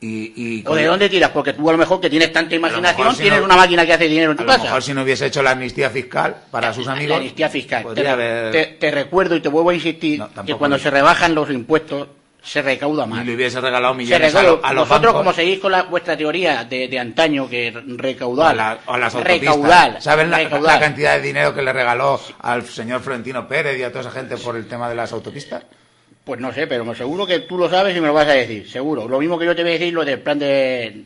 ¿O de dónde tiras? Porque tú a lo mejor que tienes tanta imaginación, tienes una máquina que hace dinero en tu casa. A lo mejor si no hubiese hecho la amnistía fiscal para sus amigos... La amnistía fiscal. Te recuerdo y te vuelvo a insistir que cuando se rebajan los impuestos se recauda más. Y le hubiese regalado millones a los vosotros, bancos. como seguís con vuestra teoría de antaño, que recaudar... O las autopistas. ¿Saben la cantidad de dinero que le regaló al señor Florentino Pérez y a toda esa gente por el tema de las autopistas? Pues no sé, pero seguro que tú lo sabes y me lo vas a decir, seguro. Lo mismo que yo te voy a decir lo del plan de...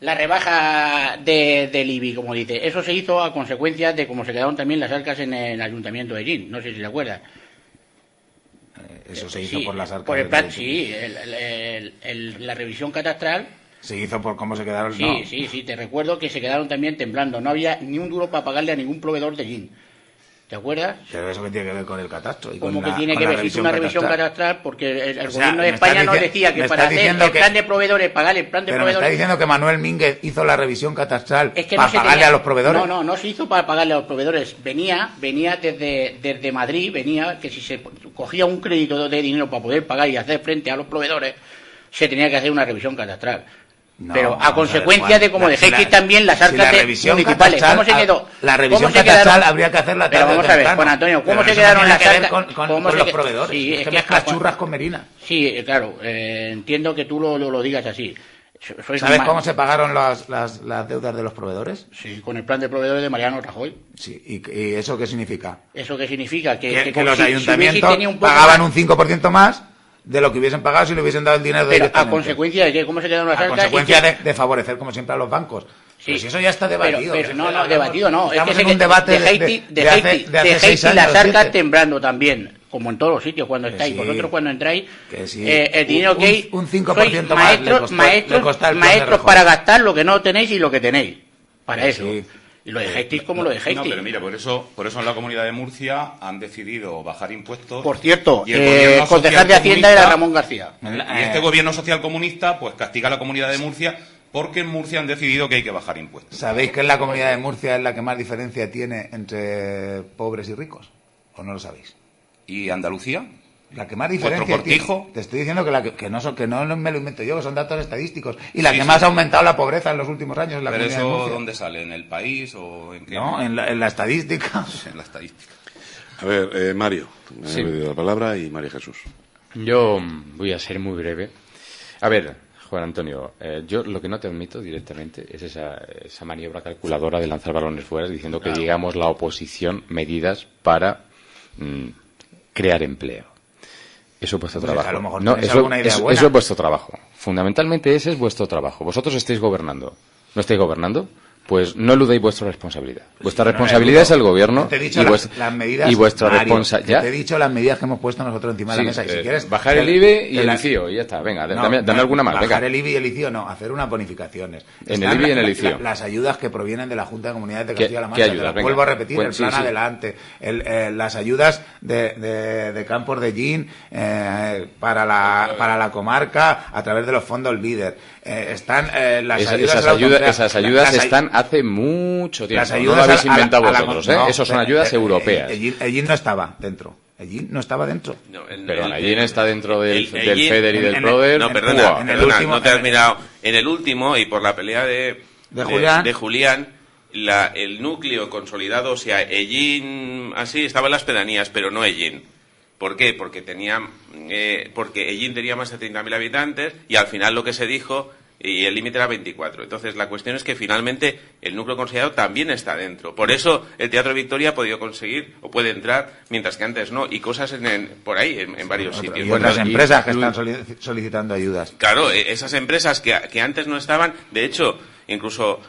La rebaja del IBI, como dice. Eso se hizo a consecuencia de cómo se quedaron también las arcas en el Ayuntamiento de Ellín. No sé si te acuerdas. Eso se hizo por las arcas. Por el plan, sí. La revisión catastral. Se hizo por cómo se quedaron. Sí. Te recuerdo que se quedaron también temblando. No había ni un duro para pagarle a ningún proveedor de Ellín. ¿Te acuerdas? Pero eso que tiene que ver con el catastro. Como que tiene que ver, hizo una revisión catastral porque el gobierno de España nos decía que para hacer el plan de proveedores, pagar el plan de proveedores... ¿Me está diciendo que Manuel Mínguez hizo la revisión catastral para pagarle a los proveedores? No se hizo para pagarle a los proveedores. Venía desde Madrid, que si se cogía un crédito de dinero para poder pagar y hacer frente a los proveedores, se tenía que hacer una revisión catastral. Pero a consecuencia de como dejé que también las arcas municipales, ¿cómo se quedó? La revisión catastral habría que hacerla tarde. Pero vamos a ver, Juan Antonio, ¿cómo se quedaron las arcas? Con los proveedores. Sí, es que mezclas churras con merina. Sí, claro, entiendo que tú lo digas así. ¿Sabes cómo se pagaron las deudas de los proveedores? Sí, con el plan de proveedores de Mariano Rajoy. Sí, ¿y eso qué significa? ¿Eso qué significa? Que los ayuntamientos pagaban un 5% más de lo que hubiesen pagado si le hubiesen dado el dinero Pero directamente. ¿a consecuencia de qué? ¿Cómo se quedaron las arcas? A consecuencia de favorecer, como siempre, a los bancos. Sí. Pues eso ya está debatido. Pero no, debatido no. Estamos Es que en un debate de Haití hace 6 años. las arcas temblando también, como en todos los sitios cuando estáis. Sí. Vosotros cuando entráis, Sí. el dinero que hay... Un 5% más le costó el plan de maestros Rajoy. para gastar lo que no tenéis y lo que tenéis. Para eso. Sí. Y lo de Haití es como lo de Haití. No, pero mira, por eso en la Comunidad de Murcia han decidido bajar impuestos. Por cierto, y el gobierno concejal de Hacienda social era Ramón García. Y este gobierno social comunista pues castiga a la Comunidad de Murcia porque en Murcia han decidido que hay que bajar impuestos. ¿Sabéis que la Comunidad de Murcia es la que más diferencia tiene entre pobres y ricos? ¿O no lo sabéis? ¿Y Andalucía? La que más diferencia ¿Vuestro cortijo? tiene. Te estoy diciendo que no me lo invento yo, que son datos estadísticos. Y la Sí, que sí. más ha aumentado la pobreza en los últimos años es la ¿Pero Comunidad de eso Murcia. dónde sale? ¿En el país o en qué? No, en la estadística. En la estadística. A ver, Mario, me Sí. ha pedido la palabra, y María Jesús. Yo voy a ser muy breve. A ver, Juan Antonio, yo lo que no te admito directamente es esa maniobra calculadora de lanzar balones fuera diciendo que digamos la oposición medidas para crear empleo. Eso es vuestro Pues trabajo. a lo mejor No, tenéis alguna idea buena. eso es vuestro trabajo. Fundamentalmente ese es vuestro trabajo. Vosotros estáis gobernando. ¿No estáis gobernando? Pues no eludéis vuestra responsabilidad. Vuestra responsabilidad es el gobierno Te he dicho las medidas y vuestra responsabilidad. Te he dicho las medidas que hemos puesto nosotros encima de la mesa. Y si quieres bajar el IBI y el ICIO, y ya está. Venga, dame alguna más. Bajar Venga. el IBI y el ICIO no, hacer unas bonificaciones. En Están el IBI y en el ICIO. las ayudas que provienen de la Junta de Comunidades de ¿Qué- Castilla-La qué Mancha. ayudas? Te las Venga. vuelvo a repetir, Pues el sí, plan sí. adelante, las ayudas de campos de gin para la comarca a través de los fondos líder. Están las ayudas a la autonomía. Esas ayudas Las- están hace mucho tiempo. las No ayudas lo habéis a la- inventado a la- vosotros, no, Esos son ayudas europeas. El GIN no estaba dentro. El GIN no estaba dentro. No, Pero allí está dentro del GIN- FEDER y del en el- PRODER. No, en perdona, el perdona, último- no te has mirado. En el último, y por la pelea de Julián, el núcleo consolidado, o sea, Ellín, así, estaba en las pedanías, pero no Ellín. ¿Por qué? Porque Ellín tenía más de 30.000 habitantes y al final lo que se dijo, y el límite era 24. Entonces, la cuestión es que finalmente el núcleo consolidado también está dentro. Por eso el Teatro Victoria ha podido conseguir o puede entrar, mientras que antes no. Y cosas por ahí, en varios sitios. y otras Bueno, empresas que están solicitando ayudas. Claro, esas empresas que antes no estaban, de hecho, incluso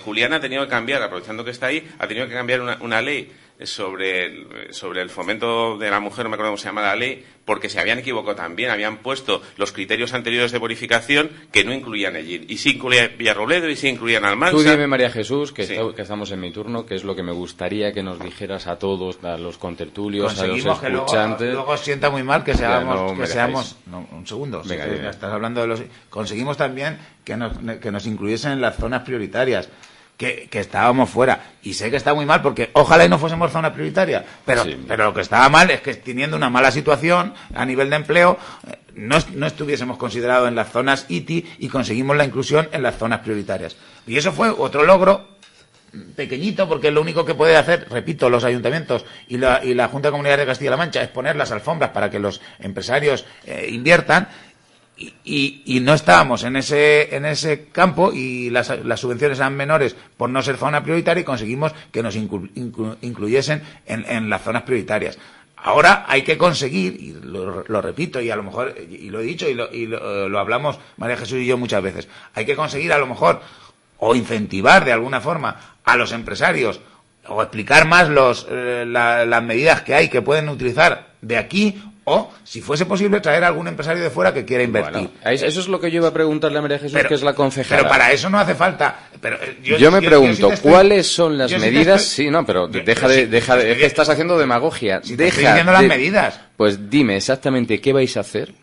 Julián ha tenido que cambiar, aprovechando que está ahí, ha tenido que cambiar una ley sobre el fomento de la mujer, no me acuerdo cómo se llama la ley, porque se habían equivocado también, habían puesto los criterios anteriores de bonificación que no incluían Ellín, y sí incluían Villarrobledo y sí incluían Almansa. Tú dime, María Jesús, que Sí. estamos en mi turno, que es lo que me gustaría que nos dijeras a todos, a los contertulios, a Conseguimos los que luego, escuchantes. luego sienta muy mal que Ya, no seamos, me dejáis. no, un segundo, Venga, si dime. estás hablando de los, conseguimos también que nos incluyesen en las zonas prioritarias. Que estábamos fuera. Y sé que está muy mal porque ojalá y no fuésemos zona prioritaria. Pero lo que estaba mal es que teniendo una mala situación a nivel de empleo, no estuviésemos considerados en las zonas ITI y conseguimos la inclusión en las zonas prioritarias. Y eso fue otro logro pequeñito, porque es lo único que puede hacer, repito, los ayuntamientos y la Junta de Comunidades de Castilla-La Mancha, es poner las alfombras para que los empresarios inviertan. Y no estábamos en ese campo y las subvenciones eran menores por no ser zona prioritaria y conseguimos que nos incluyesen en las zonas prioritarias. Ahora hay que conseguir, y lo repito, y a lo mejor, y lo he dicho y lo hablamos María Jesús y yo muchas veces, hay que conseguir a lo mejor o incentivar de alguna forma a los empresarios o explicar más las medidas que hay que pueden utilizar de aquí. O, si fuese posible, traer a algún empresario de fuera que quiera invertir. Bueno, eso es lo que yo iba a preguntarle a María Jesús, que es la concejala. Pero para eso no hace falta. Pero yo me pregunto, sí te ¿cuáles son las yo sí te medidas? estoy- Sí, no, pero Yo- deja yo de, sí- deja de, yo es que estás haciendo demagogia. Si te estoy diciendo las medidas. Pues dime exactamente qué vais a hacer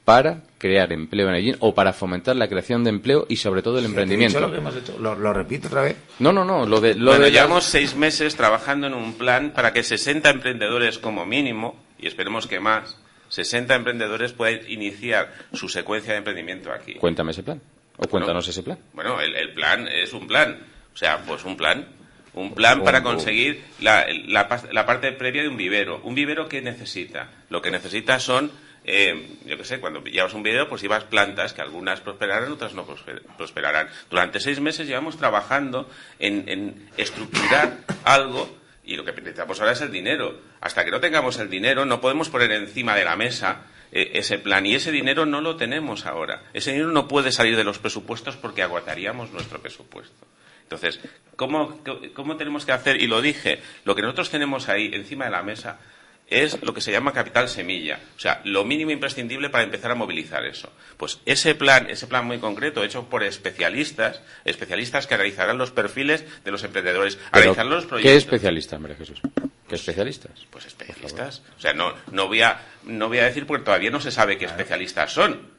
para crear empleo en Ellín o para fomentar la creación de empleo y sobre todo el Te he emprendimiento. dicho lo que hemos hecho. Lo repito otra vez. No, lo de Llevamos 6 meses trabajando en un plan para que 60 emprendedores como mínimo, y esperemos que más, 60 emprendedores puedan iniciar su secuencia de emprendimiento aquí. Cuéntame ese plan. O cuéntanos ese plan. Bueno, el plan es un plan. O sea, pues un plan. Un plan para conseguir la parte previa de un vivero. ¿Un vivero qué necesita? Lo que necesita son yo qué sé, cuando llevas un video, pues llevas plantas que algunas prosperarán, otras no prosperarán. Durante 6 meses llevamos trabajando en estructurar algo, y lo que necesitamos ahora es el dinero. Hasta que no tengamos el dinero, no podemos poner encima de la mesa ese plan, y ese dinero no lo tenemos ahora. Ese dinero no puede salir de los presupuestos porque agotaríamos nuestro presupuesto. Entonces, ¿cómo tenemos que hacer? Y lo dije, lo que nosotros tenemos ahí encima de la mesa es lo que se llama capital semilla, o sea, lo mínimo imprescindible para empezar a movilizar eso. Pues ese plan muy concreto, hecho por especialistas que analizarán los perfiles de los emprendedores, analizarán los proyectos. ¿Qué especialistas, María Jesús? ¿Qué especialistas? Pues especialistas. O sea, no voy a decir porque todavía no se sabe qué especialistas son.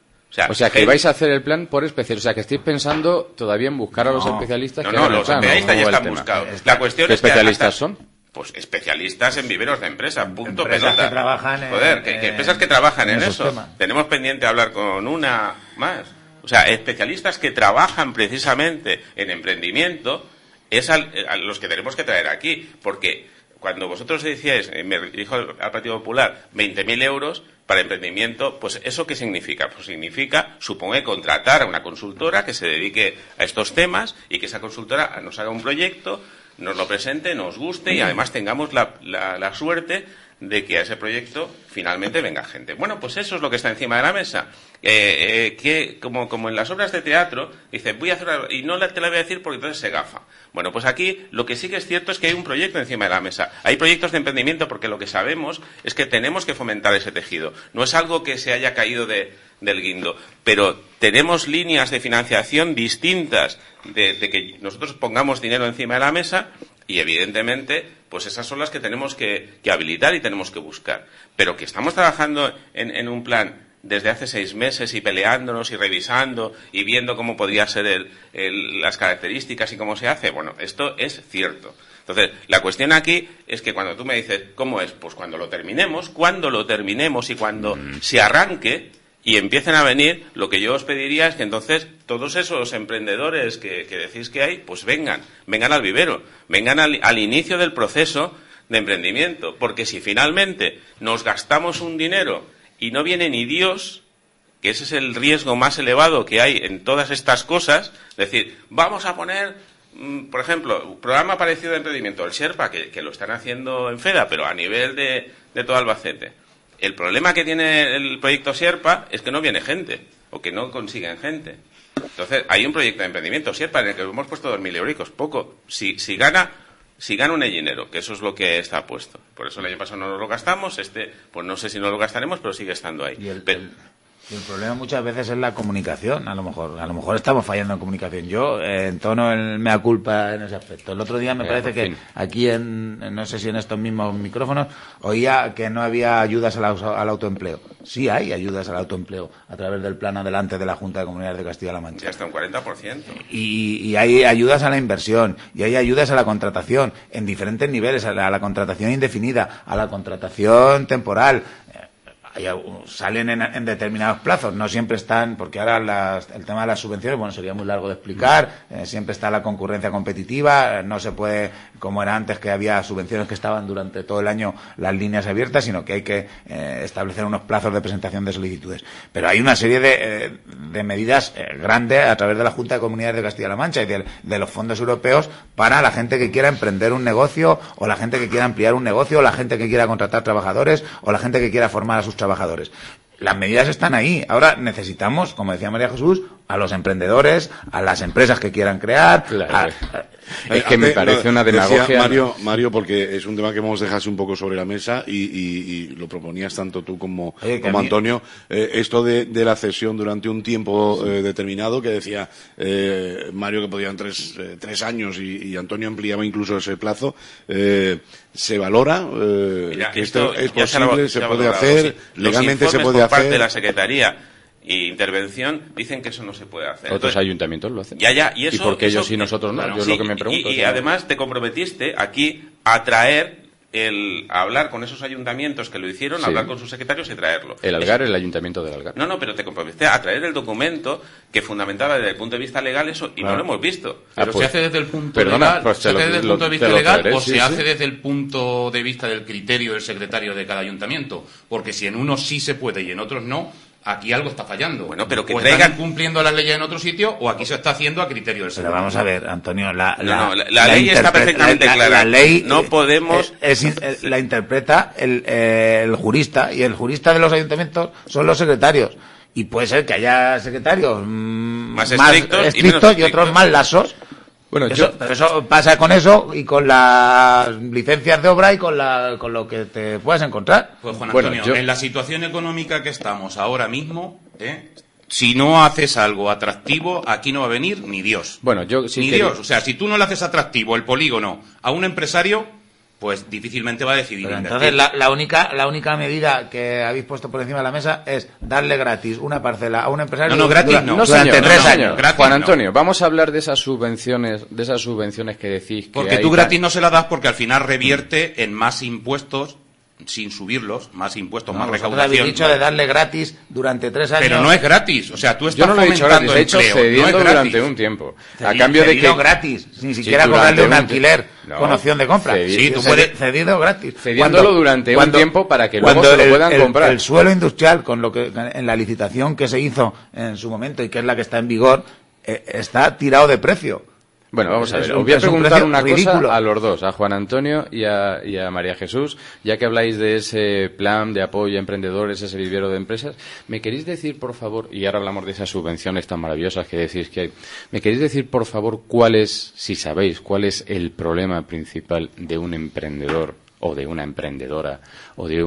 O sea, que vais a hacer el plan por especialistas. O sea, que estáis pensando todavía en buscar a los especialistas. No, los especialistas ya están buscados. La cuestión ¿Qué es que especialistas son? Pues especialistas en viveros de empresa, punto, empresas pelota. Que trabajan que empresas que trabajan en eso. Temas. Tenemos pendiente hablar con una más. O sea, especialistas que trabajan precisamente en emprendimiento es a los que tenemos que traer aquí. Porque cuando vosotros decíais, me dirijo al Partido Popular, 20.000 euros para emprendimiento, pues ¿eso qué significa? Pues significa, supongo, contratar a una consultora que se dedique a estos temas y que esa consultora nos haga un proyecto, nos lo presente, nos guste y además tengamos la suerte de que a ese proyecto finalmente venga gente. Bueno, pues eso es lo que está encima de la mesa. Que como en las obras de teatro, dice, voy a hacer y no te la voy a decir porque entonces se gafa. Bueno, pues aquí lo que sí que es cierto es que hay un proyecto encima de la mesa. Hay proyectos de emprendimiento porque lo que sabemos es que tenemos que fomentar ese tejido. No es algo que se haya caído del guindo, pero tenemos líneas de financiación distintas de que nosotros pongamos dinero encima de la mesa y evidentemente pues esas son las que tenemos que habilitar y tenemos que buscar. Pero que estamos trabajando en un plan desde hace 6 meses y peleándonos y revisando y viendo cómo podría ser las características y cómo se hace, bueno, esto es cierto. Entonces, la cuestión aquí es que cuando tú me dices, ¿cómo es? Pues cuando lo terminemos y cuando se arranque y empiecen a venir, lo que yo os pediría es que entonces todos esos emprendedores que decís que hay, pues vengan al vivero, vengan al inicio del proceso de emprendimiento, porque si finalmente nos gastamos un dinero y no viene ni Dios, que ese es el riesgo más elevado que hay en todas estas cosas, es decir, vamos a poner, por ejemplo, un programa parecido de emprendimiento, el Sherpa, que lo están haciendo en FEDA, pero a nivel de todo Albacete. El problema que tiene el proyecto Sherpa es que no viene gente, o que no consiguen gente. Entonces, hay un proyecto de emprendimiento Sherpa en el que hemos puesto 2.000 euricos, poco. Si gana un ellinero, que eso es lo que está puesto. Por eso el año pasado no nos lo gastamos, pues no sé si no lo gastaremos, pero sigue estando ahí. Y el problema muchas veces es la comunicación, a lo mejor estamos fallando en comunicación. Yo entono el mea culpa en ese aspecto. El otro día me parece que aquí no sé si en estos mismos micrófonos, oía que no había ayudas al autoempleo. Sí hay ayudas al autoempleo a través del plan adelante de la Junta de Comunidades de Castilla-La Mancha. Ya está un 40%. Y hay ayudas a la inversión, y hay ayudas a la contratación, en diferentes niveles, a la contratación indefinida, a la contratación temporal. Salen en determinados plazos, no siempre están, porque ahora el tema de las subvenciones, bueno, sería muy largo de explicar, siempre está la concurrencia competitiva, no se puede, como era antes, que había subvenciones que estaban durante todo el año las líneas abiertas, sino que hay que establecer unos plazos de presentación de solicitudes. Pero hay una serie de medidas grandes a través de la Junta de Comunidades de Castilla-La Mancha y de los fondos europeos para la gente que quiera emprender un negocio, o la gente que quiera ampliar un negocio, o la gente que quiera contratar trabajadores, o la gente que quiera formar a sus trabajadores. Las medidas están ahí. Ahora necesitamos, como decía María Jesús, a los emprendedores, a las empresas que quieran crear. Claro. Es que me parece una demagogia. Mario, porque es un tema que hemos dejado un poco sobre la mesa y lo proponías tanto tú como Antonio. Esto de la cesión durante un tiempo determinado, que decía Mario que podían 3 años y Antonio ampliaba incluso ese plazo. ¿Se valora? Mira, que esto es ya posible, se puede hacer, sí. legalmente se puede por hacer. Parte de la Secretaría y Intervención dicen que eso no se puede hacer. Otros ayuntamientos lo hacen. Y eso, ¿Y por qué ellos sí, nosotros no? Claro, yo es lo que me pregunto. Y además te comprometiste aquí a traer el hablar con esos ayuntamientos que lo hicieron, Sí. hablar con sus secretarios y traerlo. El Algar, el ayuntamiento del Algar. No, pero te comprometiste a traer el documento que fundamentaba desde el punto de vista legal eso y no lo hemos visto. Pero pues, se hace desde el punto perdona, legal, pues ¿se hace desde el punto de vista te lo legal traeré, o sí, se sí. hace desde el punto de vista del criterio del secretario de cada ayuntamiento? Porque si en unos sí se puede y en otros no, aquí algo está fallando. Bueno, pero que o traigan- están cumpliendo las leyes en otro sitio o aquí se está haciendo a criterio del Pero secretario. vamos a ver, Antonio, La ley está perfectamente clara. La ley No podemos... la interpreta el jurista, y el jurista de los ayuntamientos son los secretarios. Y puede ser que haya secretarios más estrictos y menos y otros estrictos. más laxos. Bueno, Pero eso pasa con eso y con las licencias de obra y con lo que te puedas encontrar. Pues Juan Bueno, Antonio, en la situación económica que estamos ahora mismo, si no haces algo atractivo, aquí no va a venir ni Dios. Bueno, yo sí ni quería- Dios. O sea, si tú no le haces atractivo el polígono a un empresario, pues difícilmente va a decidir Pero invertir. entonces la única medida que habéis puesto por encima de la mesa es darle gratis una parcela a un empresario No, gratis durante, no. No, durante señor, 3 no, años. señor. Gratis Juan no. Antonio, vamos a hablar de esas subvenciones que decís que Porque hay tú tal. gratis no se la das porque al final revierte en más impuestos sin subirlos, más impuestos, más Vosotros habéis recaudación. dicho de darle gratis durante 3 años. Pero no es gratis, o sea, tú estás Yo no lo he dicho fomentando gratis, he dicho empleo, no cediendo es gratis. durante un tiempo. A cambio de que... Cedido gratis, sin siquiera durante cobrarle un un alquiler no, con opción de compra. Sí, tú puedes- Cedido gratis. Cediéndolo durante un tiempo para que luego cuando se lo puedan comprar. El suelo industrial, con lo que en la licitación que se hizo en su momento y que es la que está en vigor, está tirado de precio. Bueno, vamos a Es ver, un- os voy a es un preguntar precio una ridículo. cosa a los dos, a Juan Antonio y a María Jesús, ya que habláis de ese plan de apoyo a emprendedores, ese vivero de empresas. ¿Me queréis decir, por favor, y ahora hablamos de esas subvenciones tan maravillosas que decís que hay, ¿me queréis decir, por favor, cuál es, si sabéis, cuál es el problema principal de un emprendedor o de una emprendedora o de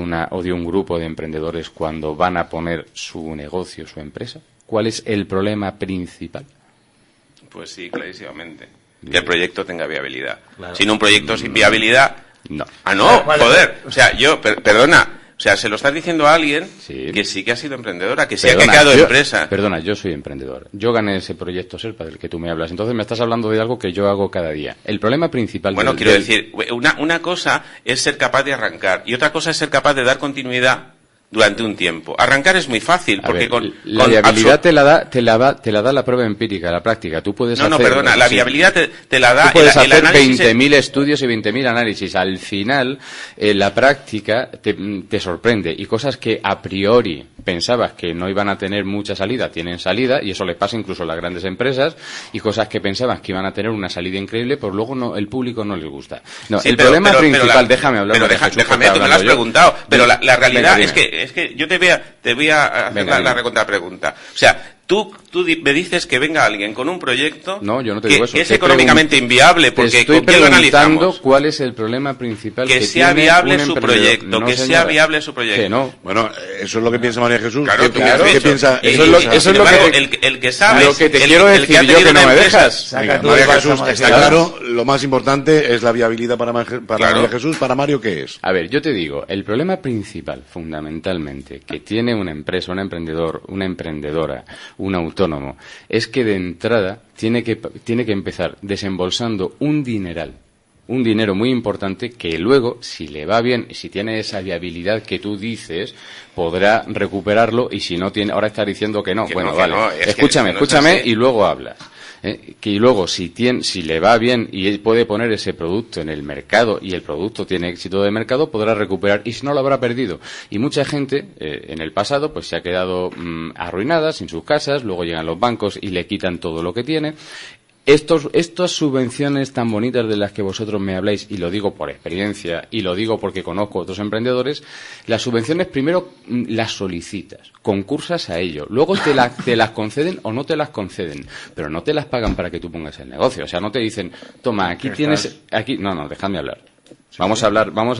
un grupo de emprendedores cuando van a poner su negocio, su empresa? ¿Cuál es el problema principal? Pues sí, clarísimamente. Que el proyecto tenga viabilidad. Sin un proyecto sin viabilidad... No. Ah, no, ¿Cuál? joder. O sea, perdona. O sea, se lo estás diciendo a alguien Sí. que sí que ha sido emprendedora, que sí ha Perdona, creado yo- empresa. Perdona, yo soy emprendedor. Yo gané ese proyecto SERPA del que tú me hablas. Entonces me estás hablando de algo que yo hago cada día. El problema principal... Bueno, del- quiero del- decir, una cosa es ser capaz de arrancar y otra cosa es ser capaz de dar continuidad durante un tiempo. Arrancar es muy fácil, A porque ver, con la viabilidad te la da la prueba empírica, la práctica. Tú puedes No, hacer... perdona, la sí. viabilidad te la da Tú puedes el hacer análisis. 20.000 estudios y 20.000 análisis. Al final, la práctica te sorprende. Y cosas que a priori pensabas que no iban a tener mucha salida, tienen salida. Y eso les pasa incluso a las grandes empresas. Y cosas que pensabas que iban a tener una salida increíble, pues luego no, el público no les gusta. No, Sí, el pero- problema pero principal... la- déjame hablar. Pero María Jesús, que déjame, estaba tú me lo has hablando yo. preguntado. Pero la realidad Venga, es dime. que yo te voy a hacer Venga, la dime. recontra pregunta. O sea, tú me dices que venga alguien con un proyecto No, yo no te que, digo eso. que es Te económicamente inviable, Te porque estoy ¿con quién lo preguntando analizamos? cuál es el problema principal Que que sea tiene viable un su emprendedor. proyecto, No, que sea señora. viable su proyecto. Que no. Bueno, eso es lo que piensa María Jesús. Claro, ¿Qué, tú me has qué dicho. piensa? Y- Eso es lo- y, eso es sin lo que embargo, te- el que sabe, lo que te el quiero que decir ha yo, tenido que no una me empresa- dejas. Saca Venga, tú María igual Jesús, estamos está diciendo. claro, lo más importante es la viabilidad para Claro. María Jesús. ¿Para Mario qué es? A ver, yo te digo, el problema principal, fundamentalmente, que tiene una empresa, un emprendedor, una emprendedora, un autónomo, es que de entrada tiene que empezar desembolsando un dineral, un dinero muy importante que luego, si le va bien, si tiene esa viabilidad que tú dices, podrá recuperarlo, y si no tiene, ahora estás diciendo que no, Que bueno, no, que vale, no, es que escúchame, eso no es escúchame así. y luego hablas. Que luego si le va bien y él puede poner ese producto en el mercado y el producto tiene éxito de mercado, podrá recuperar, y si no lo habrá perdido. Y mucha gente en el pasado pues se ha quedado arruinada, sin sus casas, luego llegan los bancos y le quitan todo lo que tiene. Estas subvenciones tan bonitas de las que vosotros me habláis, y lo digo por experiencia y lo digo porque conozco a otros emprendedores, las subvenciones primero las solicitas, concursas a ello, luego te las conceden o no te las conceden, pero no te las pagan para que tú pongas el negocio. O sea, no te dicen, toma, aquí tienes, aquí, no, dejadme hablar. Vamos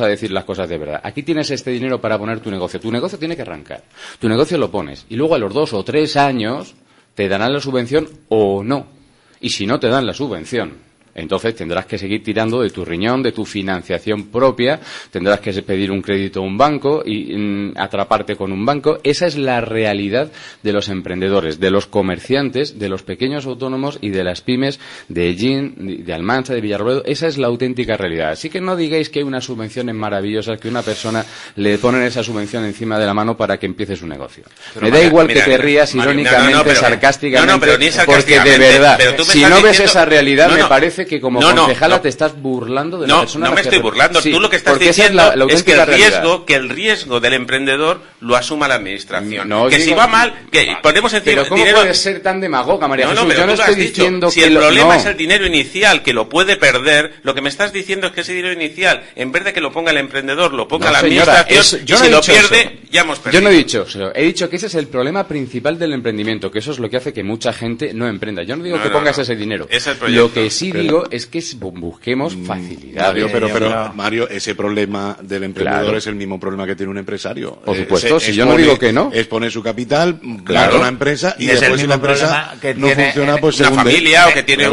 a decir las cosas de verdad. Aquí tienes este dinero para poner tu negocio. Tu negocio tiene que arrancar. Tu negocio lo pones y luego a los 2 o 3 años te darán la subvención o no. Y si no te dan la subvención, Entonces tendrás que seguir tirando de tu riñón, de tu financiación propia, tendrás que pedir un crédito a un banco y atraparte con un banco. Esa es la realidad de los emprendedores, de los comerciantes, de los pequeños autónomos y de las pymes de Ellín, de Almansa, de Villarrobledo. Esa es la auténtica realidad. Así que no digáis que hay unas subvenciones maravillosas, que una persona le ponen esa subvención encima de la mano para que empiece su negocio. Pero me da igual que te rías irónicamente, sarcásticamente, porque de verdad, si no ves esa realidad, me parece que como concejala te estás burlando de la persona. No me estoy burlando. Sí, tú lo que estás diciendo es que el riesgo del emprendedor lo asuma la administración. Que si va mal, que ponemos encima pero ¿cómo dinero... puedes ser tan demagoga, María Jesús? Pero yo no estoy diciendo si que el problema es el dinero inicial, que lo puede perder, lo que me estás diciendo es que ese dinero inicial, en vez de que lo ponga el emprendedor, lo ponga la administración, y si lo pierde, ya hemos perdido. Yo no he dicho eso. He dicho que ese es el problema principal del emprendimiento, que eso es lo que hace que mucha gente no emprenda. Yo no digo que pongas ese dinero. Lo que sí digo es que busquemos facilidades. Pero Mario, ese problema del emprendedor es el mismo problema que tiene un empresario. Por supuesto, si yo no digo que no. Es poner su capital, montar una empresa y después si la empresa no funciona, pues se una hunde. familia o que tiene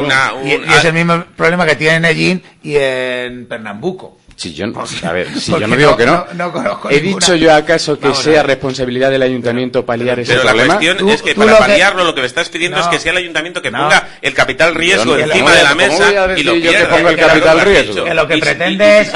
y es el mismo problema que tiene en Ellín y en Pernambuco. Si yo no digo que no. No conozco ¿He ninguna. dicho yo acaso que sea responsabilidad del ayuntamiento paliar ese Pero problema? la cuestión es que para paliarlo lo que me estás pidiendo es que sea el ayuntamiento que ponga el capital riesgo encima de la mesa y lo pierda. Que ponga el capital riesgo? Que lo que pretende es...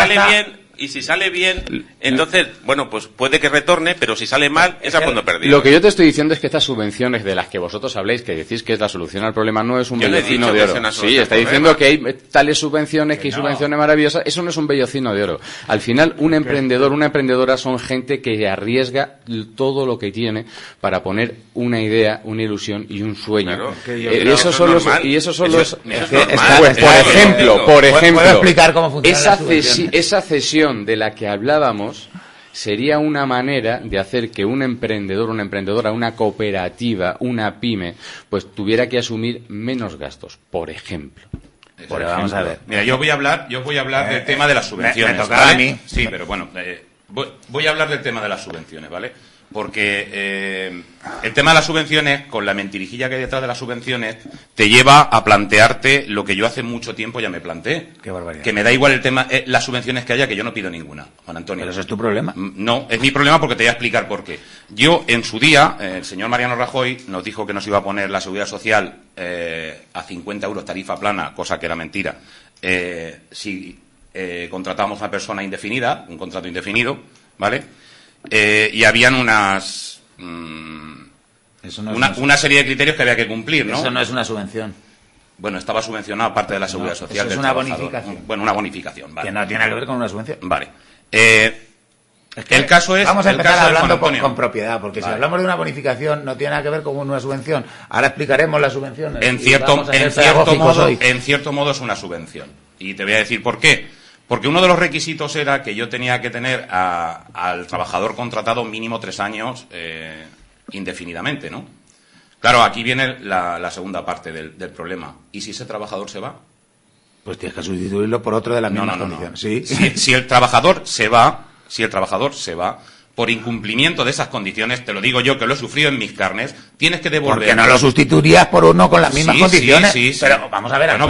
Y si sale bien, entonces, bueno, pues puede que retorne, pero si sale mal, es a fondo perdido. Lo que yo te estoy diciendo es que estas subvenciones de las que vosotros habláis, que decís que es la solución al problema, no es un bellocino de oro. Sí, está diciendo que hay tales subvenciones, que hay subvenciones maravillosas. Eso no es un bellocino de oro. Al final, un emprendedor, una emprendedora son gente que arriesga todo lo que tiene para poner una idea, una ilusión y un sueño. Claro, y esos son los... ¿Puedo Por ejemplo, explicar cómo funciona esa cesión de la que hablábamos sería una manera de hacer que un emprendedor, una emprendedora, una cooperativa, una pyme, pues tuviera que asumir menos gastos, por ejemplo. Vamos a ver. Mira, yo voy a hablar del tema de las subvenciones. Me toca ¿vale? a mí. Sí, pero bueno, voy a hablar del tema de las subvenciones, ¿vale? Porque el tema de las subvenciones, con la mentirijilla que hay detrás de las subvenciones, te lleva a plantearte lo que yo hace mucho tiempo ya me planteé. Qué barbaridad. Que me da igual el tema, las subvenciones que haya, que yo no pido ninguna, Juan Antonio. Pero eso es tu problema. No, es mi problema porque te voy a explicar por qué. Yo, en su día, el señor Mariano Rajoy nos dijo que nos iba a poner la seguridad social a 50 euros tarifa plana, cosa que era mentira, si contratábamos a una persona indefinida, un contrato indefinido, ¿vale? Y habían una serie de criterios que había que cumplir, ¿no? Eso no es una subvención. Bueno, estaba subvencionada parte de la seguridad social. Eso es una bonificación. Bueno, una bonificación, vale. Que no tiene que ver con una subvención. Vale. El caso es... Vamos a empezar hablando Juan Antonio. con propiedad, porque si hablamos de una bonificación no tiene nada que ver con una subvención. Ahora explicaremos las subvenciones. En cierto modo es una subvención. Y te voy a decir por qué. Porque uno de los requisitos era que yo tenía que tener al trabajador contratado mínimo 3 años indefinidamente, ¿no? Claro, aquí viene la segunda parte del problema. ¿Y si ese trabajador se va? Pues tienes que sustituirlo por otro de las mismas condiciones. ¿Sí? Si el trabajador se va, por incumplimiento de esas condiciones, te lo digo yo que lo he sufrido en mis carnes, tienes que devolver. Porque no lo sustituirías por uno con las mismas condiciones. Sí. Pero vamos a ver. Bueno,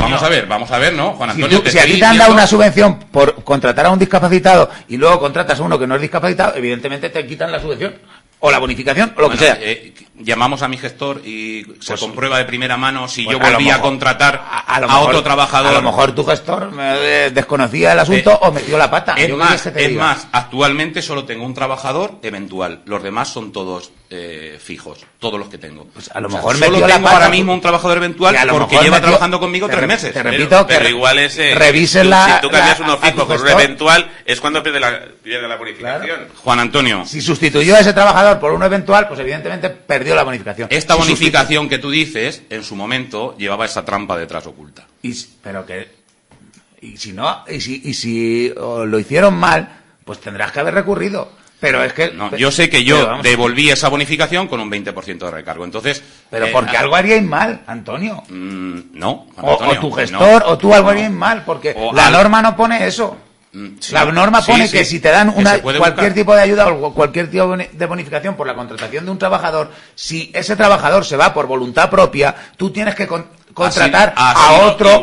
vamos a ver, ¿no, Juan Antonio? Si a ti te han dado una subvención por contratar a un discapacitado y luego contratas a uno que no es discapacitado, evidentemente te quitan la subvención o la bonificación o lo que sea. Llamamos a mi gestor y se comprueba de primera mano si yo volví a contratar a otro trabajador. A lo mejor tu gestor desconocía el asunto o metió la pata. Es más, actualmente solo tengo un trabajador eventual. Los demás son todos fijos, todos los que tengo. Pues a lo mejor solo metió la tengo pata, ahora mismo un trabajador eventual porque lleva trabajando conmigo 3 meses. Te repito pero igual es revises si tú cambias uno fijo por un eventual es cuando pierde la bonificación. Claro. Juan Antonio, si sustituyó a ese trabajador por uno eventual, pues evidentemente perdió la bonificación. Esta bonificación que tú dices, en su momento, llevaba esa trampa detrás oculta. Y si lo hicieron mal, pues tendrás que haber recurrido. Pero es que... No, yo sé que yo devolví esa bonificación con un 20% de recargo. Entonces... Pero porque algo haríais mal, Antonio. No, Juan Antonio, o tu gestor, o tú algo haríais mal, porque la norma no pone eso. Sí, la norma pone que si te dan cualquier tipo de ayuda o cualquier tipo de bonificación por la contratación de un trabajador, si ese trabajador se va por voluntad propia, tú tienes que contratar así a otro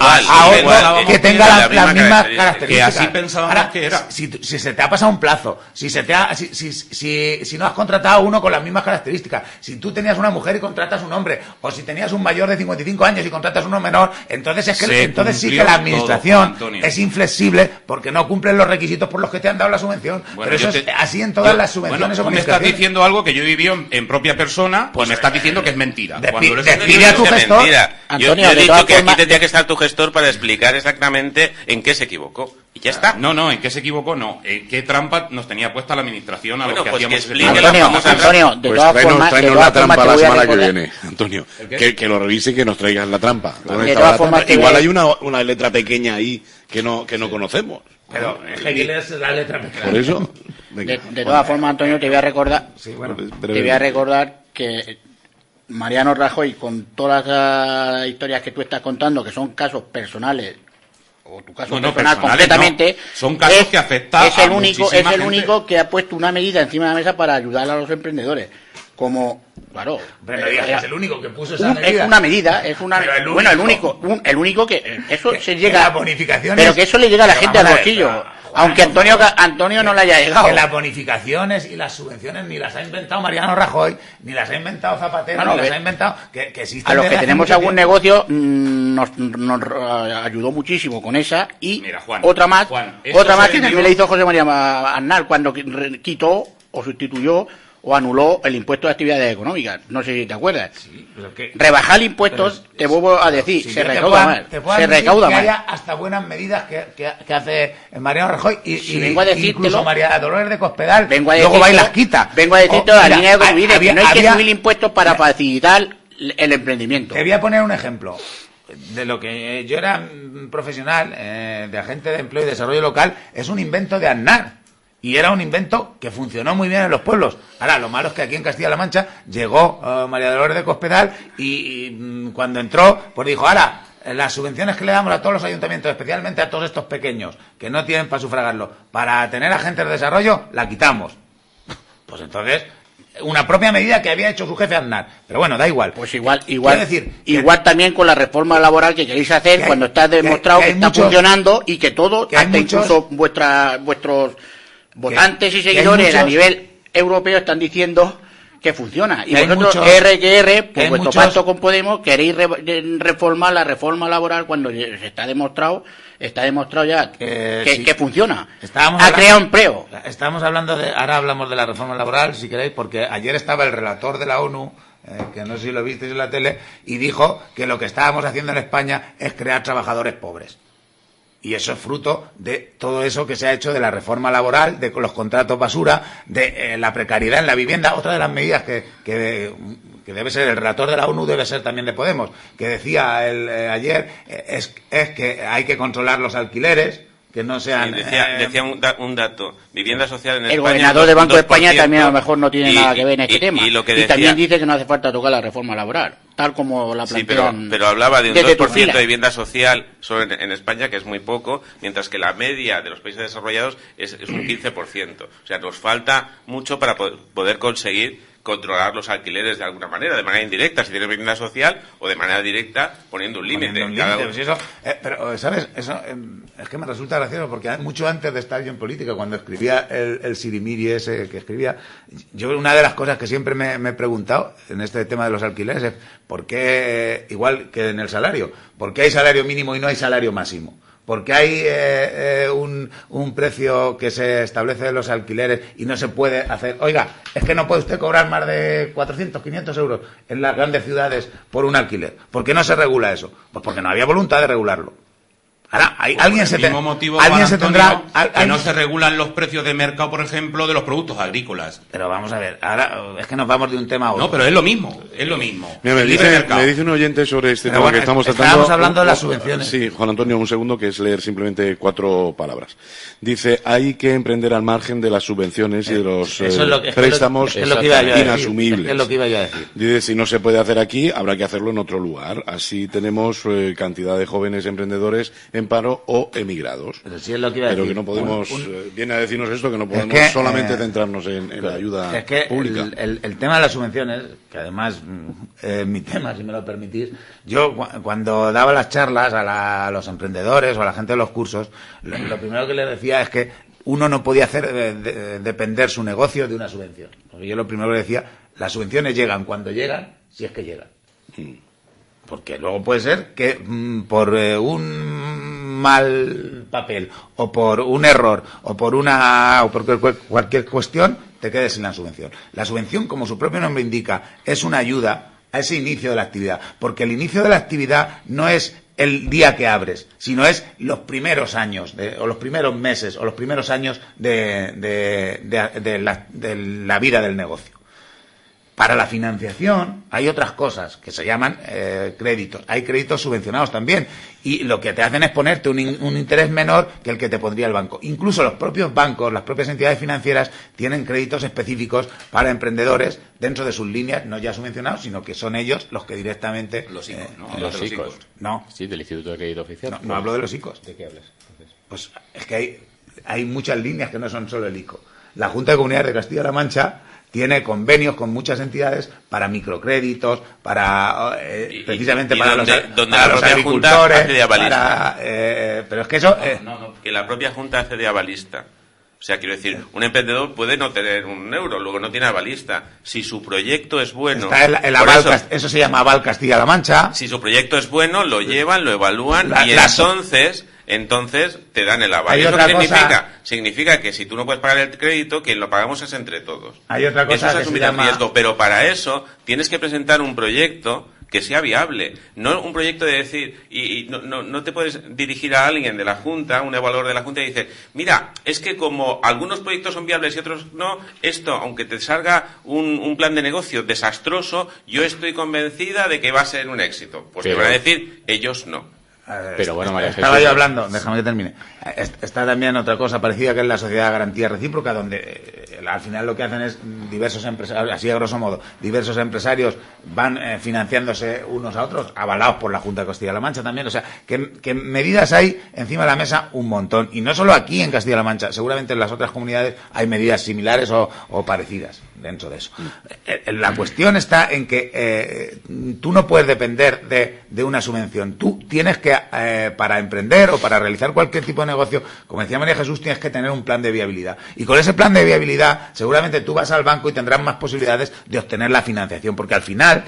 igual, que tenga las mismas características. características. Que así pensábamos Ahora, que era. Si se te ha pasado un plazo, si no has contratado a uno con las mismas características, si tú tenías una mujer y contratas un hombre, o si tenías un mayor de 55 años y contratas uno menor, entonces sí que la administración todo, es inflexible porque no cumplen los requisitos por los que te han dado la subvención. Bueno, pero eso es así en todas las subvenciones. Tú me estás diciendo algo que yo he vivido en propia persona, pues me estás diciendo que es mentira. Despide a tu gestor. Mentira. Antonio, yo he de dicho todas que aquí formas- tendría que estar tu gestor para explicar exactamente en qué se equivocó. Y ya está. No, ¿en qué se equivocó? No. ¿Qué trampa nos tenía puesta la administración a Bueno, los que pues hacíamos que ese explique trabajo? la famosa Antonio, de Pues todas tráenos formas, la te trampa voy la a semana que recordar- viene, Antonio. ¿El qué? Que lo revise y que nos traigas la trampa. ¿Dónde De está todas la formas, trampa? te Igual voy a- hay una letra pequeña ahí que no conocemos. Pero es que lees la letra pequeña. Por eso. venga. De todas formas, Antonio, te voy a recordar, Sí, bueno. te voy a recordar que Mariano Rajoy, con todas las historias que tú estás contando, que son casos personales, o tu caso No, personal personales completamente, no. Son casos que afectan es el a único, muchísima es el gente. único que ha puesto una medida encima de la mesa para ayudar a los emprendedores. Como, claro, Pero no digas que es el único que puso esa es medida. una medida, es una, Pero el bueno, único. el único que eso Que- se que llega, las bonificaciones- pero que eso le llega a la Pero gente al vamos a ver, bolsillo, pero, Juan, aunque Antonio no le haya llegado. Que las bonificaciones y las subvenciones ni las ha inventado Mariano Rajoy, ni las ha inventado Zapatero, No, ni las ve- ha inventado. Que existen A los desde que hace tenemos mucho algún tiempo. negocio nos ayudó muchísimo con esa y Mira, Juan, otra más esto se que vendió- le hizo José María Aznar cuando quitó o sustituyó o anuló el impuesto de actividades económicas. No sé si te acuerdas. Pero que- Rebajar impuestos, te vuelvo a decir, Si se yo te recauda puedo- más. te puedo Se admitir recauda que más. haya hasta buenas medidas que hace Mariano Rajoy y vengo a decírtelo- incluso María Dolores de Cospedal Vengo a luego va y decirte- las quita. Vengo a decirte Oh, la mira, línea de subir, que había- no hay que había- subir impuestos para facilitar el emprendimiento. Te voy a poner un ejemplo de lo que yo era profesional de agente de empleo y desarrollo local. Es un invento de Aznar. Y era un invento que funcionó muy bien en los pueblos. Ahora, lo malo es que aquí en Castilla-La Mancha llegó María Dolores de Cospedal y cuando entró, pues dijo, ahora, las subvenciones que le damos a todos los ayuntamientos, especialmente a todos estos pequeños, que no tienen para sufragarlo, para tener agentes de desarrollo, la quitamos. Pues entonces, una propia medida que había hecho su jefe Aznar. Pero bueno, da igual. Pues igual Quiero decir, que- igual también con la reforma laboral que queréis hacer que hay- cuando está demostrado que que, hay está muchos- funcionando y que todo, que hay hasta muchos- incluso vuestros votantes y que hay seguidores a muchos- nivel europeo están diciendo que funciona. Y que hay vosotros, muchos- R, que por hay vuestro muchos- pacto con Podemos, queréis reformar la reforma laboral cuando se está demostrado ya Sí. que funciona. Estábamos Ha hablando- creado empleo. Estamos hablando ahora hablamos de la reforma laboral, si queréis, porque ayer estaba el relator de la ONU, que no sé si lo visteis en la tele, y dijo que lo que estábamos haciendo en España es crear trabajadores pobres. Y eso es fruto de todo eso que se ha hecho de la reforma laboral, de los contratos basura, de la precariedad en la vivienda. Otra de las medidas que debe ser el relator de la ONU, debe ser también de Podemos, que decía ayer, es que hay que controlar los alquileres, que no sean... Sí, decía un dato. Vivienda social en El España. gobernador del Banco de España 2%, también a lo mejor no tiene nada que ver en este tema. Y lo que Y decía, también dice que no hace falta tocar la reforma laboral, tal como la sí, plantean. pero hablaba de un desde tu 2% fila. de vivienda social solo en España, que es muy poco, mientras que la media de los países desarrollados es un 15%. O sea, nos falta mucho para poder conseguir controlar los alquileres de alguna manera, de manera indirecta, si tienes vivienda social, o de manera directa poniendo un límite. Poniendo un Cada límite, pues eso, pero, ¿sabes? Eso es que me resulta gracioso, porque mucho antes de estar yo en política, cuando escribía el sirimiri ese que escribía, yo una de las cosas que siempre me he preguntado en este tema de los alquileres es ¿por qué, igual que en el salario, por qué hay salario mínimo y no hay salario máximo? Porque hay un precio que se establece de los alquileres y no se puede hacer. Oiga, es que no puede usted cobrar más de 400, 500 euros en las grandes ciudades por un alquiler. ¿Por qué no se regula eso? Pues porque no había voluntad de regularlo. Ahora, alguien se mismo motivo, alguien Juan se Antonio, tendrá... que no se regulan los precios de mercado, por ejemplo, de los productos agrícolas. Pero vamos a ver, ahora es que nos vamos de un tema a otro. No, pero es lo mismo, es lo mismo. Mira, El libre mercado. me dice un oyente sobre este Pero tema bueno, que estamos tratando. estábamos hablando de las subvenciones. Sí, Juan Antonio, un segundo, que es leer simplemente 4 palabras. Dice, hay que emprender al margen de las subvenciones y de los Eso es lo que- préstamos es lo que iba yo a decir. inasumibles. Es lo que iba yo a decir. Dice, si no se puede hacer aquí, habrá que hacerlo en otro lugar. Así tenemos cantidad de jóvenes emprendedores en paro paro o emigrados. Pero sí es lo que iba a Pero decir. que no podemos, viene a decirnos esto, que no podemos que, solamente centrarnos en la ayuda es que pública. El tema de las subvenciones, que además es mi tema, si me lo permitís, yo cuando daba las charlas a los emprendedores o a la gente de los cursos, lo primero que les decía es que uno no podía hacer depender su negocio de una subvención. Porque yo lo primero que decía, las subvenciones llegan cuando llegan, si es que llegan. Porque luego puede ser que por un mal papel o por un error o por cualquier cuestión te quedes sin la subvención. La subvención, como su propio nombre indica, es una ayuda a ese inicio de la actividad, porque el inicio de la actividad no es el día que abres, sino es los primeros años o los primeros meses o los primeros años de la vida del negocio. Para la financiación hay otras cosas que se llaman créditos. Hay créditos subvencionados también. Y lo que te hacen es ponerte un interés menor que el que te pondría el banco. Incluso los propios bancos, las propias entidades financieras, tienen créditos específicos para emprendedores dentro de sus líneas, no ya subvencionados, sino que son ellos los que directamente... Los ICOs, ¿no? Los ICOs. No. Sí, del Instituto de Crédito Oficial. No hablo de los ICOs. ¿De qué hablas? Entonces? Pues es que hay muchas líneas que no son solo el ICO. La Junta de Comunidades de Castilla-La Mancha tiene convenios con muchas entidades para microcréditos, para precisamente para los agricultores, hace de avalista. Pero es que eso... que la propia Junta hace de avalista. O sea, quiero decir, un emprendedor puede no tener un euro, luego no tiene avalista. Si su proyecto es bueno... Está el aval, eso se llama Aval Castilla-La Mancha. Si su proyecto es bueno, lo llevan, lo evalúan entonces te dan el aval. ¿Eso qué significa? Significa que si tú no puedes pagar el crédito, quien lo pagamos es entre todos. Hay otra cosa eso es que asumir se llama... el riesgo, pero para eso tienes que presentar un proyecto que sea viable, no un proyecto de decir, y no te puedes dirigir a alguien de la Junta, un evaluador de la Junta, y dice, mira, es que como algunos proyectos son viables y otros no, esto, aunque te salga un plan de negocio desastroso, yo estoy convencida de que va a ser un éxito. Pues te van a decir, ellos no. Pero bueno, María Jesús, estaba yo hablando, déjame que termine. Está también otra cosa parecida, que es la sociedad de garantía recíproca, donde al final lo que hacen es diversos empresarios, así a grosso modo, diversos empresarios van financiándose unos a otros, avalados por la Junta de Castilla-La Mancha también. O sea, que medidas hay encima de la mesa un montón. Y no solo aquí en Castilla-La Mancha, seguramente en las otras comunidades hay medidas similares o parecidas dentro de eso. La cuestión está en que tú no puedes depender de una subvención. Tú tienes que, para emprender o para realizar cualquier tipo de negocio, como decía María Jesús, tienes que tener un plan de viabilidad. Y con ese plan de viabilidad, seguramente tú vas al banco y tendrás más posibilidades de obtener la financiación, porque al final,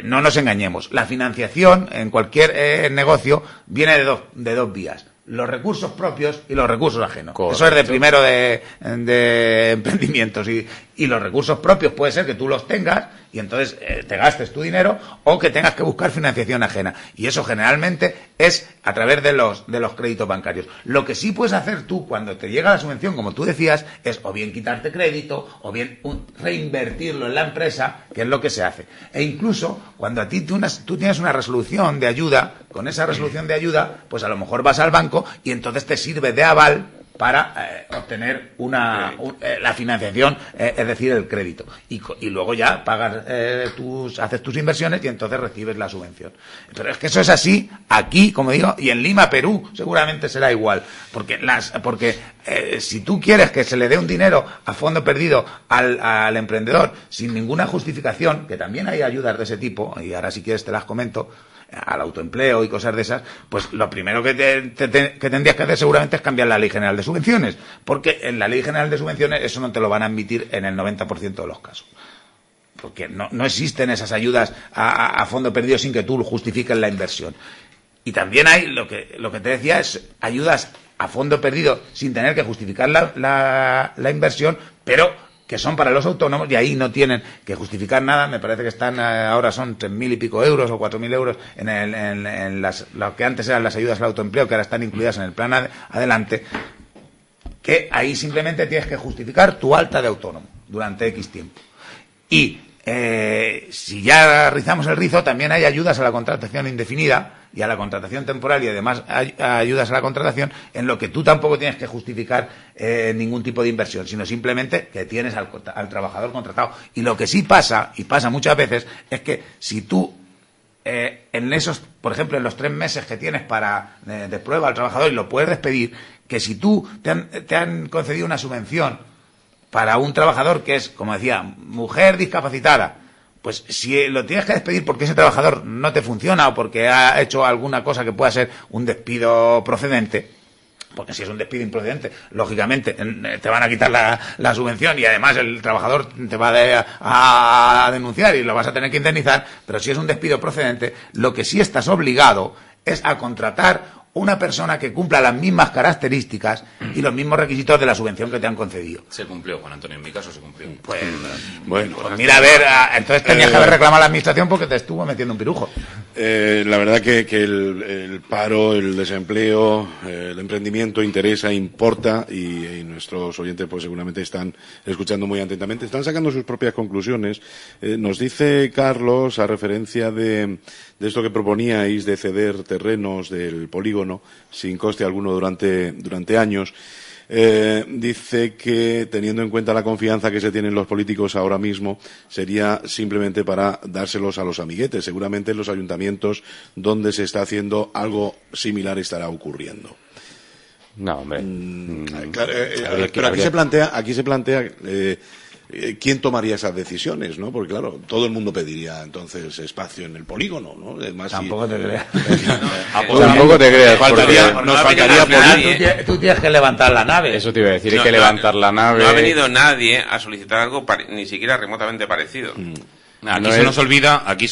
no nos engañemos, la financiación en cualquier negocio viene de dos vías: los recursos propios y los recursos ajenos. Correcto. Eso es de primero de emprendimientos. Y los recursos propios puede ser que tú los tengas y entonces te gastes tu dinero, o que tengas que buscar financiación ajena. Y eso generalmente es a través de los créditos bancarios. Lo que sí puedes hacer tú cuando te llega la subvención, como tú decías, es o bien quitarte crédito o bien reinvertirlo en la empresa, que es lo que se hace. E incluso cuando a ti tú tienes una resolución de ayuda, con esa resolución de ayuda, pues a lo mejor vas al banco y entonces te sirve de aval para obtener la financiación, es decir, el crédito. Y luego ya pagas haces tus inversiones y entonces recibes la subvención. Pero es que eso es así aquí, como digo, y en Lima, Perú, seguramente será igual. Porque si tú quieres que se le dé un dinero a fondo perdido al emprendedor sin ninguna justificación, que también hay ayudas de ese tipo, y ahora si quieres te las comento, al autoempleo y cosas de esas, pues lo primero que tendrías que hacer seguramente es cambiar la Ley General de Subvenciones, porque en la Ley General de Subvenciones eso no te lo van a admitir en el 90% de los casos. Porque no existen esas ayudas a fondo perdido sin que tú justifiques la inversión. Y también hay, lo que te decía, es ayudas a fondo perdido sin tener que justificar la inversión, pero que son para los autónomos, y ahí no tienen que justificar nada. Me parece que están ahora son 3.000 y pico euros o 4.000 euros en lo que antes eran las ayudas al autoempleo, que ahora están incluidas en el plan adelante, que ahí simplemente tienes que justificar tu alta de autónomo durante X tiempo. Y si ya rizamos el rizo, también hay ayudas a la contratación indefinida y a la contratación temporal, y además hay ayudas a la contratación en lo que tú tampoco tienes que justificar ningún tipo de inversión, sino simplemente que tienes al trabajador contratado. Y lo que sí pasa, y pasa muchas veces, es que si tú en esos, por ejemplo, en los 3 meses que tienes para de prueba al trabajador y lo puedes despedir, que si tú te han concedido una subvención para un trabajador que es, como decía, mujer discapacitada, pues si lo tienes que despedir porque ese trabajador no te funciona o porque ha hecho alguna cosa que pueda ser un despido procedente, porque si es un despido improcedente, lógicamente te van a quitar la subvención y además el trabajador te va a denunciar y lo vas a tener que indemnizar, pero si es un despido procedente, lo que sí estás obligado es a contratar una persona que cumpla las mismas características y los mismos requisitos de la subvención que te han concedido. Se cumplió, Juan Antonio, en mi caso se cumplió. Pues, bueno, pues mira, a ver, entonces tenías que haber reclamado a la administración porque te estuvo metiendo un pirujo. La verdad que el paro, el desempleo, el emprendimiento interesa, importa y nuestros oyentes pues seguramente están escuchando muy atentamente, están sacando sus propias conclusiones. Nos dice Carlos, a referencia de esto que proponíais de ceder terrenos del polígono sin coste alguno durante años, dice que teniendo en cuenta la confianza que se tienen los políticos ahora mismo sería simplemente para dárselos a los amiguetes. Seguramente en los ayuntamientos donde se está haciendo algo similar estará ocurriendo. No, hombre. Claro, pero aquí se plantea ¿quién tomaría esas decisiones, no? Porque claro, todo el mundo pediría entonces espacio en el polígono, ¿no? Además, tampoco te creas. Tampoco te creas. Nos faltaría por tú tienes que levantar la nave. Eso te iba a decir, hay que levantar la nave. No ha venido nadie a solicitar algo ni siquiera remotamente parecido. Aquí se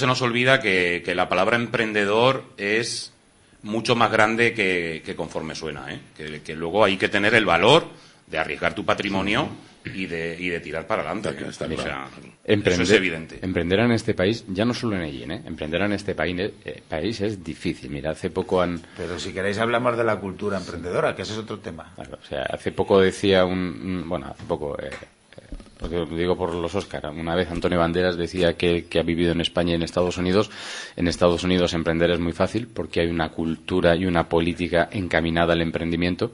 nos olvida que la palabra emprendedor es mucho más grande que conforme suena, ¿eh? Que luego hay que tener el valor de arriesgar tu patrimonio y de tirar para adelante. O sea, eso es evidente. Emprender en este país, ya no solo en Ellín, emprender en este país es difícil. Mira, hace poco Pero si queréis hablamos de la cultura emprendedora, que ese es otro tema. Claro, o sea, hace poco decía porque lo digo por los Óscar, una vez Antonio Banderas decía que ha vivido en España y en Estados Unidos. En Estados Unidos emprender es muy fácil porque hay una cultura y una política encaminada al emprendimiento,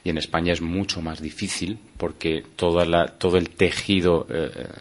y en España es mucho más difícil porque todo el tejido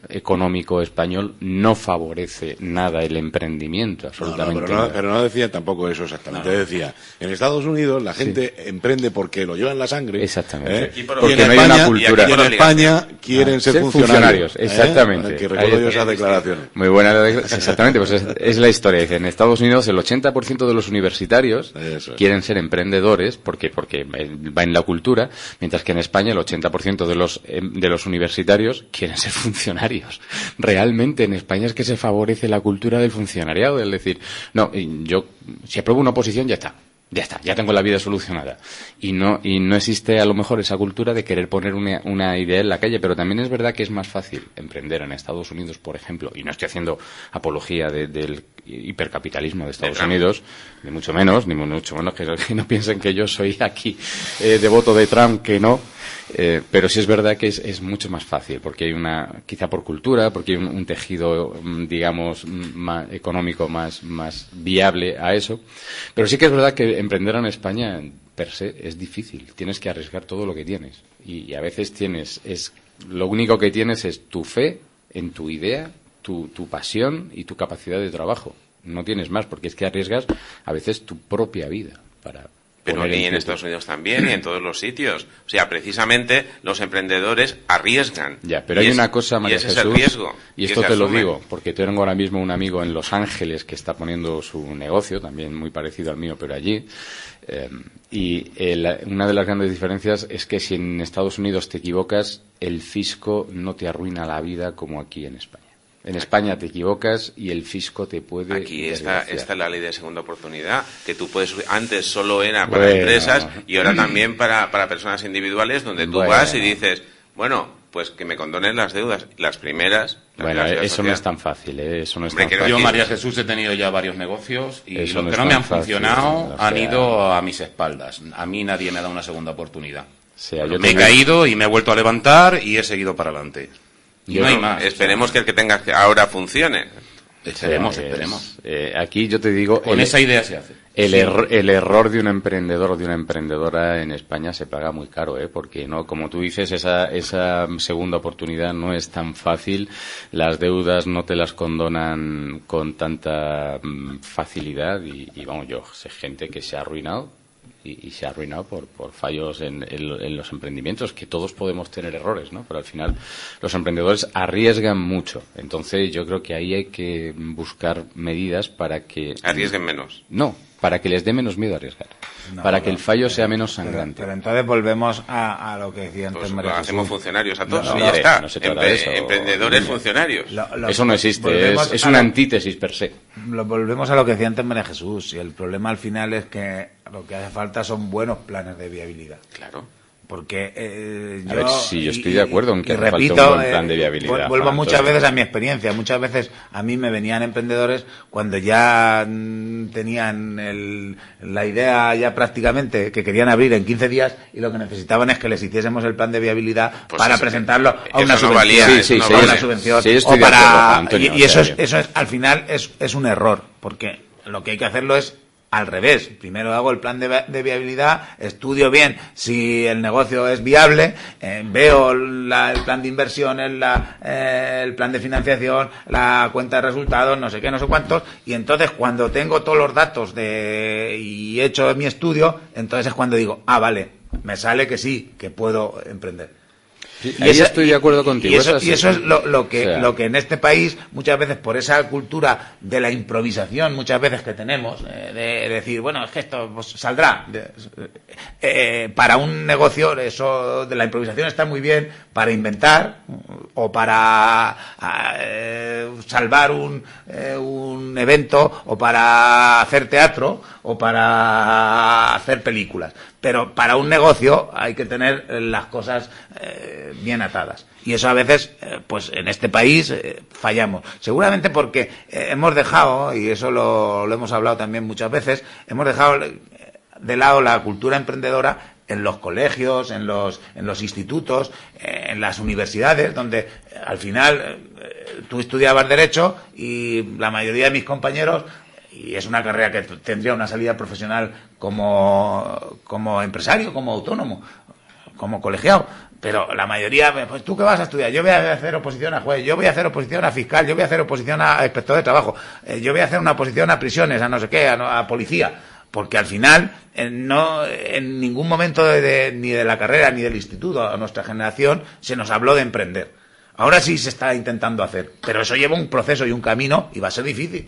económico español no favorece nada el emprendimiento, absolutamente. Pero no decía tampoco eso exactamente. Decía, en Estados Unidos la gente emprende porque lo lleva en la sangre. Exactamente. Porque no hay una cultura. Y en España quieren ser funcionarios. Exactamente. Que recuerdo yo esas declaraciones. Muy buena. Exactamente, pues es la historia. Dice, en Estados Unidos el 80% de los universitarios quieren ser emprendedores porque va en la cultura, mientras que en España el 80% de los universitarios quieren ser funcionarios. Realmente en España es que se favorece la cultura del funcionariado, es decir, no, yo si apruebo una oposición ya está, ya tengo la vida solucionada. Y no existe a lo mejor esa cultura de querer poner una idea en la calle, pero también es verdad que es más fácil emprender en Estados Unidos, por ejemplo, y no estoy haciendo apología del hipercapitalismo de Estados Unidos, ni mucho menos que no piensen que yo soy aquí devoto de Trump, que no. Pero sí es verdad que es mucho más fácil, porque hay quizá por cultura, porque hay un tejido, digamos, económico más viable a eso. Pero sí que es verdad que emprender en España, per se, es difícil. Tienes que arriesgar todo lo que tienes. Y a veces lo único que tienes es tu fe en tu idea, tu pasión y tu capacidad de trabajo. No tienes más, porque es que arriesgas a veces tu propia vida para... Pero y en Estados Unidos también, y en todos los sitios. O sea, precisamente los emprendedores arriesgan. Ya, pero hay una cosa, María Jesús, ese es el riesgo. Y esto te lo digo, porque tengo ahora mismo un amigo en Los Ángeles que está poniendo su negocio, también muy parecido al mío, pero allí. Una de las grandes diferencias es que si en Estados Unidos te equivocas, el fisco no te arruina la vida como aquí en España. En España te equivocas y el fisco te puede... Aquí está la ley de segunda oportunidad, que tú puedes... Antes solo era para empresas y ahora también para personas individuales, donde tú vas y dices, bueno, pues que me condonen las deudas, las primeras... eso no es tan fácil, Eso no es tan fácil. Yo, María Jesús, he tenido ya varios negocios y los que no me han funcionado han ido a mis espaldas. A mí nadie me ha dado una segunda oportunidad. Me he caído y me he vuelto a levantar y he seguido para adelante. Y no hay más. Esperemos que el que tengas ahora funcione. Esperemos. Aquí yo te digo... Con esa idea se hace. El error de un emprendedor o de una emprendedora en España se paga muy caro, porque no, como tú dices, esa segunda oportunidad no es tan fácil, las deudas no te las condonan con tanta facilidad y vamos, yo sé gente que se ha arruinado y se ha arruinado por fallos en los emprendimientos, que todos podemos tener errores, ¿no? Pero al final los emprendedores arriesgan mucho. Entonces yo creo que ahí hay que buscar medidas para que... Arriesguen menos. No, para que les dé menos miedo a arriesgar. Para que el fallo sea menos sangrante. Pero entonces volvemos a lo que decía antes Pues María lo Jesús. hacemos funcionarios a todos No, y ya está. no se trata de eso. Emprendedores funcionarios. Eso no existe, es una antítesis per se. Volvemos a lo que decía antes María Jesús, y el problema al final es que lo que hace falta son buenos planes de viabilidad. Claro. Porque A ver, sí, yo estoy de acuerdo en que hace repito, falta un buen plan de viabilidad. Vuelvo Juan, muchas veces a mi experiencia. Muchas veces a mí me venían emprendedores cuando ya tenían la idea ya prácticamente que querían abrir en 15 días y lo que necesitaban es que les hiciésemos el plan de viabilidad Pues para eso, presentarlo a una eso no subvención. valía, Sí, eso sí, no a vale. una subvención. Sí, estoy O de acuerdo, para, Antonio, y eso o sea, es al final es un error, porque lo que hay que hacerlo es al revés. Primero hago el plan de viabilidad, estudio bien si el negocio es viable, veo el plan de inversiones, el plan de financiación, la cuenta de resultados, no sé qué, no sé cuántos, y entonces cuando tengo todos los datos y he hecho mi estudio, entonces es cuando digo, vale, me sale que sí, que puedo emprender. Ahí estoy de acuerdo contigo. Y eso es lo que, o sea, lo que en este país, muchas veces por esa cultura de la improvisación, muchas veces que tenemos, de decir, bueno, es que esto pues, saldrá. Para un negocio, eso de la improvisación está muy bien para inventar o para salvar un evento o para hacer teatro o para hacer películas. Pero para un negocio hay que tener las cosas bien atadas. Y eso a veces, pues en este país fallamos. Seguramente porque hemos dejado, y eso lo hemos hablado también muchas veces, hemos dejado de lado la cultura emprendedora en los colegios, en los institutos, en las universidades, donde al final tú estudiabas Derecho y la mayoría de mis compañeros, y es una carrera que tendría una salida profesional como empresario, como autónomo, como colegiado, pero la mayoría, pues tú qué vas a estudiar, yo voy a hacer oposición a juez, yo voy a hacer oposición a fiscal, yo voy a hacer oposición a inspector de trabajo, yo voy a hacer una oposición a prisiones, a no sé qué, a policía, porque al final no en ningún momento ni de la carrera ni del instituto a nuestra generación se nos habló de emprender. Ahora sí se está intentando hacer, pero eso lleva un proceso y un camino y va a ser difícil.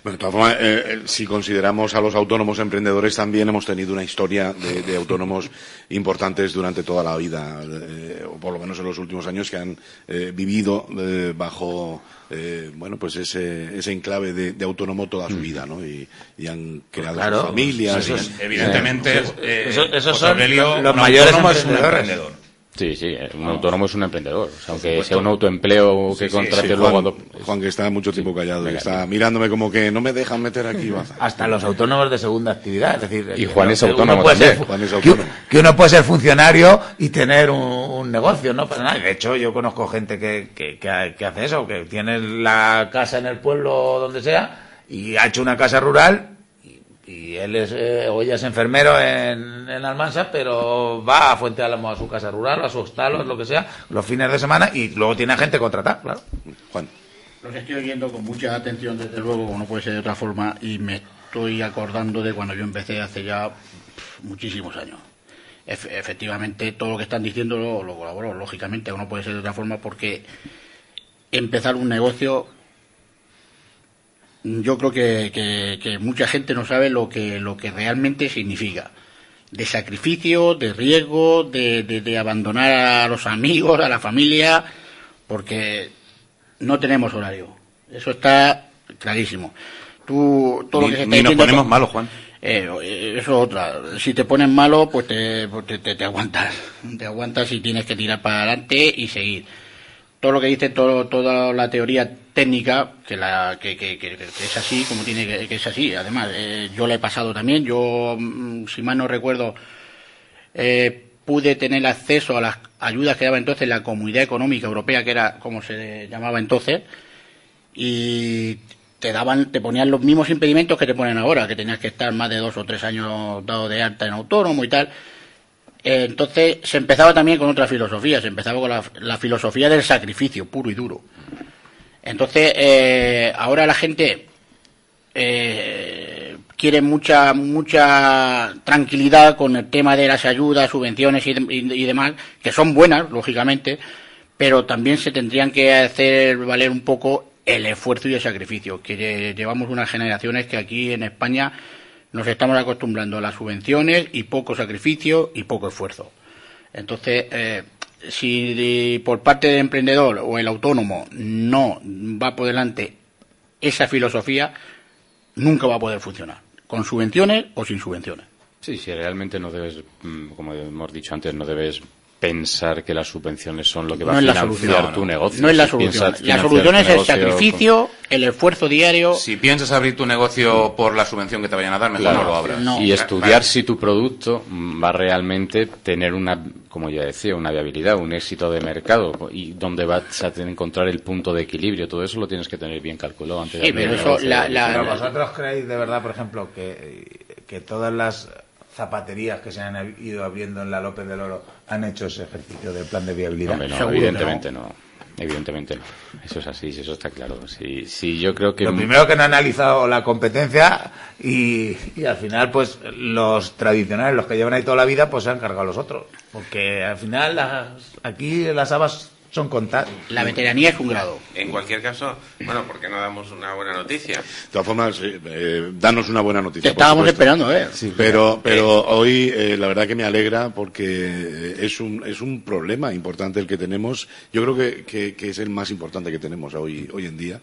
Bueno, de todas formas, si consideramos a los autónomos emprendedores, también hemos tenido una historia de autónomos importantes durante toda la vida, o por lo menos en los últimos años, que han vivido bajo bueno, pues ese enclave de autónomo toda su vida, ¿no? Y han creado sus familias. Evidentemente, esos José son Aurelio, los un mayores autónomo es un emprendedores. emprendedor. Sí, un autónomo es un emprendedor. O sea, aunque sea un autoempleo que contrate Sí, luego... Juan, que está mucho tiempo callado, venga, y está mirándome como que no me dejan meter aquí. Hasta los autónomos de segunda actividad, es decir, Y Juan es uno autónomo puede también. ser- Juan es autónomo. que uno puede ser funcionario y tener un negocio, no pasa nada. De hecho, yo conozco gente que hace eso, que tiene la casa en el pueblo o donde sea y ha hecho una casa rural y él es o ella es enfermero en Almansa, pero va a Fuente Álamo a su casa rural, a su hostal o lo que sea, los fines de semana y luego tiene gente contratada, claro. Juan. Los estoy oyendo con mucha atención, desde luego, como no puede ser de otra forma, y me estoy acordando de cuando yo empecé hace ya muchísimos años. Efectivamente, todo lo que están diciendo lo colaboro, lógicamente, no puede ser de otra forma, porque empezar un negocio, yo creo que mucha gente no sabe lo que realmente significa. De sacrificio, de riesgo, de abandonar a los amigos, a la familia, porque no tenemos horario. Eso está clarísimo. Todo lo que se está Ni nos diciendo, ponemos malos, Juan. eso es otra. Si te pones malo, pues te aguantas. Te aguantas y tienes que tirar para adelante y seguir. Todo lo que dice, toda la teoría técnica, que es así, como tiene que es así. Además, yo la he pasado también. Yo, si mal no recuerdo, pude tener acceso a las ayudas que daba entonces la Comunidad Económica Europea, que era como se llamaba entonces, y te ponían los mismos impedimentos que te ponen ahora, que tenías que estar más de 2 o 3 años dado de alta en autónomo y tal. Entonces se empezaba también con otra filosofía, se empezaba con la filosofía del sacrificio puro y duro. Entonces ahora la gente quiere mucha tranquilidad con el tema de las ayudas, subvenciones y demás, que son buenas, lógicamente, pero también se tendrían que hacer valer un poco el esfuerzo y el sacrificio, que llevamos unas generaciones que aquí en España nos estamos acostumbrando a las subvenciones y poco sacrificio y poco esfuerzo. Entonces, si por parte del emprendedor o el autónomo no va por delante esa filosofía, nunca va a poder funcionar, con subvenciones o sin subvenciones. Sí, realmente no debes, como hemos dicho antes, no debes pensar que las subvenciones son lo que va a financiar tu negocio. No es la solución. La solución es el sacrificio, el esfuerzo diario. Si piensas abrir tu negocio por la subvención que te vayan a dar, mejor no lo abras. Y estudiar si tu producto va a realmente tener como ya decía, una viabilidad, un éxito de mercado y dónde vas a encontrar el punto de equilibrio. Todo eso lo tienes que tener bien calculado antes de abrir el negocio. Pero vosotros creéis de verdad, por ejemplo, que todas las zapaterías que se han ido abriendo en la López del Oro han hecho ese ejercicio del plan de viabilidad. Hombre, no, evidentemente no. Evidentemente no. Eso es así, eso está claro. Sí, yo creo que... Lo primero que han analizado la competencia y al final, pues, los tradicionales, los que llevan ahí toda la vida, pues se han cargado los otros. Porque al final, aquí las habas son contadas. La veteranía es un grado. En cualquier caso, bueno, ¿por qué no damos una buena noticia? De todas formas, danos una buena noticia. Te estábamos esperando, Sí, pero hoy la verdad que me alegra porque es un problema importante el que tenemos. Yo creo que es el más importante que tenemos hoy en día.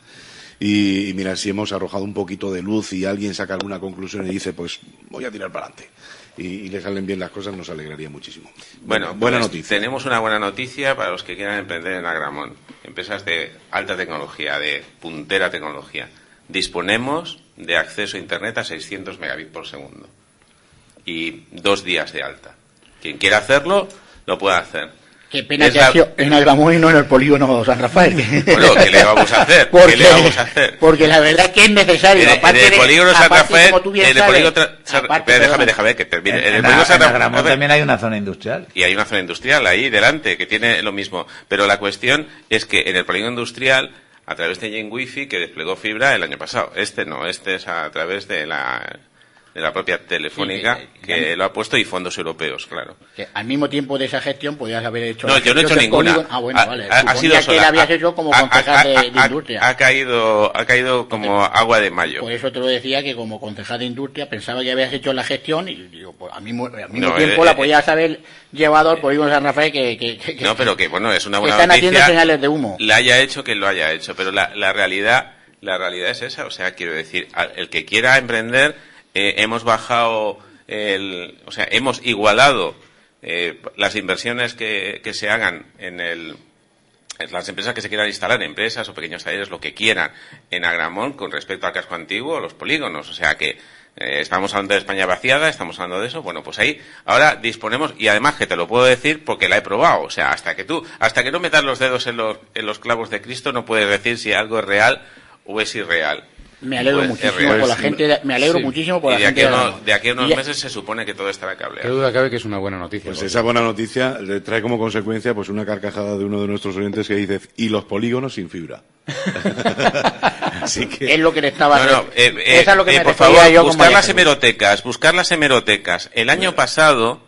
Y mira, si hemos arrojado un poquito de luz y alguien saca alguna conclusión y dice, pues voy a tirar para adelante. Y le salen bien las cosas, nos alegraría muchísimo. Bueno, buena pues noticia. Tenemos una buena noticia para los que quieran emprender en Agramón. Empresas de alta tecnología, de puntera tecnología. Disponemos de acceso a Internet a 600 megabits por segundo. Y 2 días de alta. Quien quiera hacerlo, lo puede hacer. Qué pena que ha sido en Agramón y no en el polígono San Rafael. Bueno, ¿qué le vamos a hacer? ¿Qué le vamos a hacer? Porque la verdad es que es necesario. En el polígono San Rafael, déjame que termine. En el polígono San Rafael también hay una zona industrial. Y hay una zona industrial ahí delante que tiene lo mismo. Pero la cuestión es que en el polígono industrial, a través de Yen Wifi, que desplegó fibra el año pasado. Este es a través de la propia Telefónica, que lo ha puesto, y fondos europeos, claro. Que al mismo tiempo de esa gestión podías haber hecho... No, yo no he hecho ninguna. Vale. Ha sido sola. Que la habías hecho como concejal de Industria. Ha caído como agua de mayo. Por eso te lo decía, que como concejal de Industria pensaba que habías hecho la gestión y digo, pues al mismo tiempo la podías haber llevado al polígono San Rafael No, pero que bueno, es una buena noticia. Están haciendo señales de humo. La haya hecho que lo haya hecho, pero la realidad es esa. O sea, quiero decir, el que quiera emprender... hemos bajado hemos igualado las inversiones que se hagan en las empresas que se quieran instalar, empresas o pequeños talleres, lo que quieran, en Agramón con respecto al casco antiguo o los polígonos. O sea que estamos hablando de España vaciada, estamos hablando de eso. Bueno, pues ahí ahora disponemos, y además que te lo puedo decir porque la he probado. O sea, hasta que no metas los dedos en los clavos de Cristo, no puedes decir si algo es real o es irreal. Me alegro muchísimo por la gente. Me alegro muchísimo por la gente. De aquí a unos meses se supone que todo estará cableado. Qué duda cabe que es una buena noticia. Pues esa buena noticia le trae como consecuencia pues una carcajada de uno de nuestros oyentes que dice: y los polígonos sin fibra. Así que es lo que le estaba. Esa es lo que me refería yo. Buscar las hemerotecas. El año pasado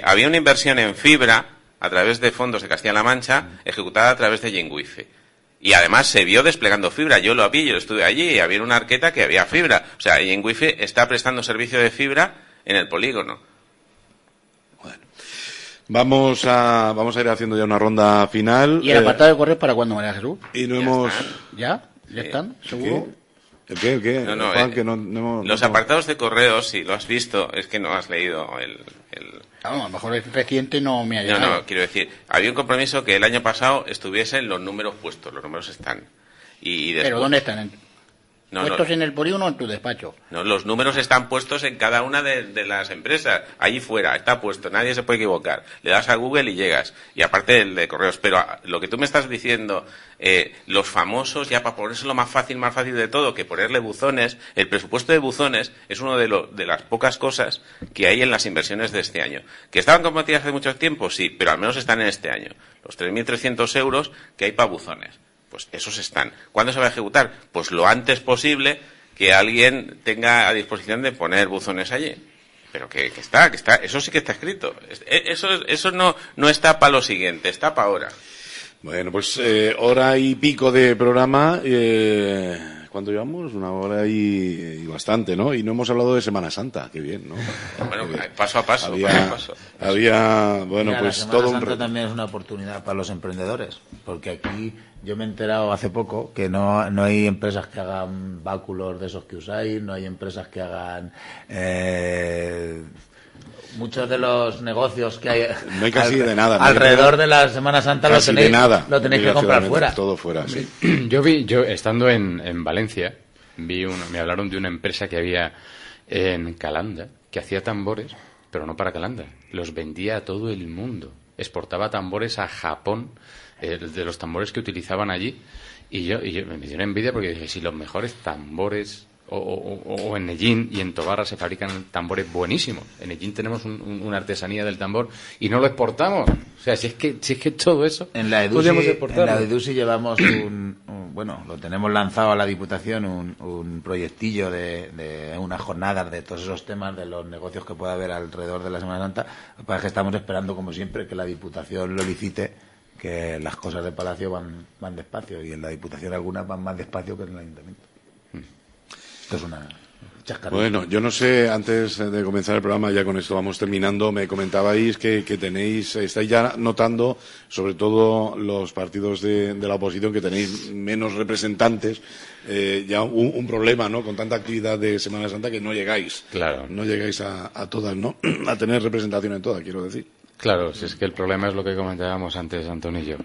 había una inversión en fibra a través de fondos de Castilla-La Mancha, ejecutada a través de Yen Wifi. Y además se vio desplegando fibra. Yo lo vi, yo estuve allí y había una arqueta que había fibra. O sea, Yen Wifi está prestando servicio de fibra en el polígono. Bueno, vamos a ir haciendo ya una ronda final. ¿Y el apartado de correos para cuándo, María Jesús? Y no hemos... ¿Ya? ¿Ya están? ¿Seguro? ¿El qué? No, Juan, que no los apartados de correos, si lo has visto, es que no has leído el... Claro, a lo mejor es reciente, no me ha llegado. No, quiero decir, había un compromiso que el año pasado estuviesen los números puestos, los números están. Y después... ¿Pero dónde están? puestos en el polígono o en tu despacho. No, los números están puestos en cada una de las empresas. Allí fuera, está puesto, nadie se puede equivocar. Le das a Google y llegas. Y aparte el de correos. Pero lo que tú me estás diciendo, los famosos, ya para ponérselo más fácil de todo, que ponerle buzones, el presupuesto de buzones es uno de las pocas cosas que hay en las inversiones de este año. ¿Que estaban comprometidas hace mucho tiempo? Sí, pero al menos están en este año. Los 3.300 euros que hay para buzones. Pues esos están. ¿Cuándo se va a ejecutar? Pues lo antes posible que alguien tenga a disposición de poner buzones allí. Pero que está, eso sí que está escrito. Eso no está para lo siguiente, está para ahora. Bueno, pues hora y pico de programa. ¿Cuánto llevamos? Una hora y bastante, ¿no? Y no hemos hablado de Semana Santa. Qué bien, ¿no? Bueno, paso a paso. Bueno, mira, pues la todo Semana Santa también es una oportunidad para los emprendedores, porque aquí yo me he enterado hace poco que no hay empresas que hagan báculos de esos que usáis, no hay empresas que hagan muchos de los negocios que hay, no hay casi de nada, alrededor de la Semana Santa lo tenéis que comprar fuera. Todo fuera, sí. Yo estando en Valencia, me hablaron de una empresa que había en Calanda, que hacía tambores, pero no para Calanda, los vendía a todo el mundo, exportaba tambores a Japón, de los tambores que utilizaban allí, y yo me dio una envidia porque dije, si los mejores tambores o en Ellín y en Tobarra se fabrican tambores buenísimos. En Ellín tenemos una artesanía del tambor y no lo exportamos. O sea, si es que todo eso en la EDUSI llevamos lo tenemos lanzado a la Diputación un proyectillo de unas jornadas de todos esos temas de los negocios que pueda haber alrededor de la Semana Santa. Lo que pasa es que estamos esperando, como siempre, que la Diputación lo licite, que las cosas de Palacio van despacio y en la Diputación algunas van más despacio que en el Ayuntamiento. Esto es una chascarilla. Bueno, yo no sé, antes de comenzar el programa, ya con esto vamos terminando, me comentabais que estáis ya notando, sobre todo los partidos de la oposición, que tenéis menos representantes, ya un problema, ¿no? Con tanta actividad de Semana Santa que no llegáis. Claro. No llegáis a todas, ¿no? A tener representación en todas, quiero decir. Claro, si es que el problema es lo que comentábamos antes, Antonio y yo.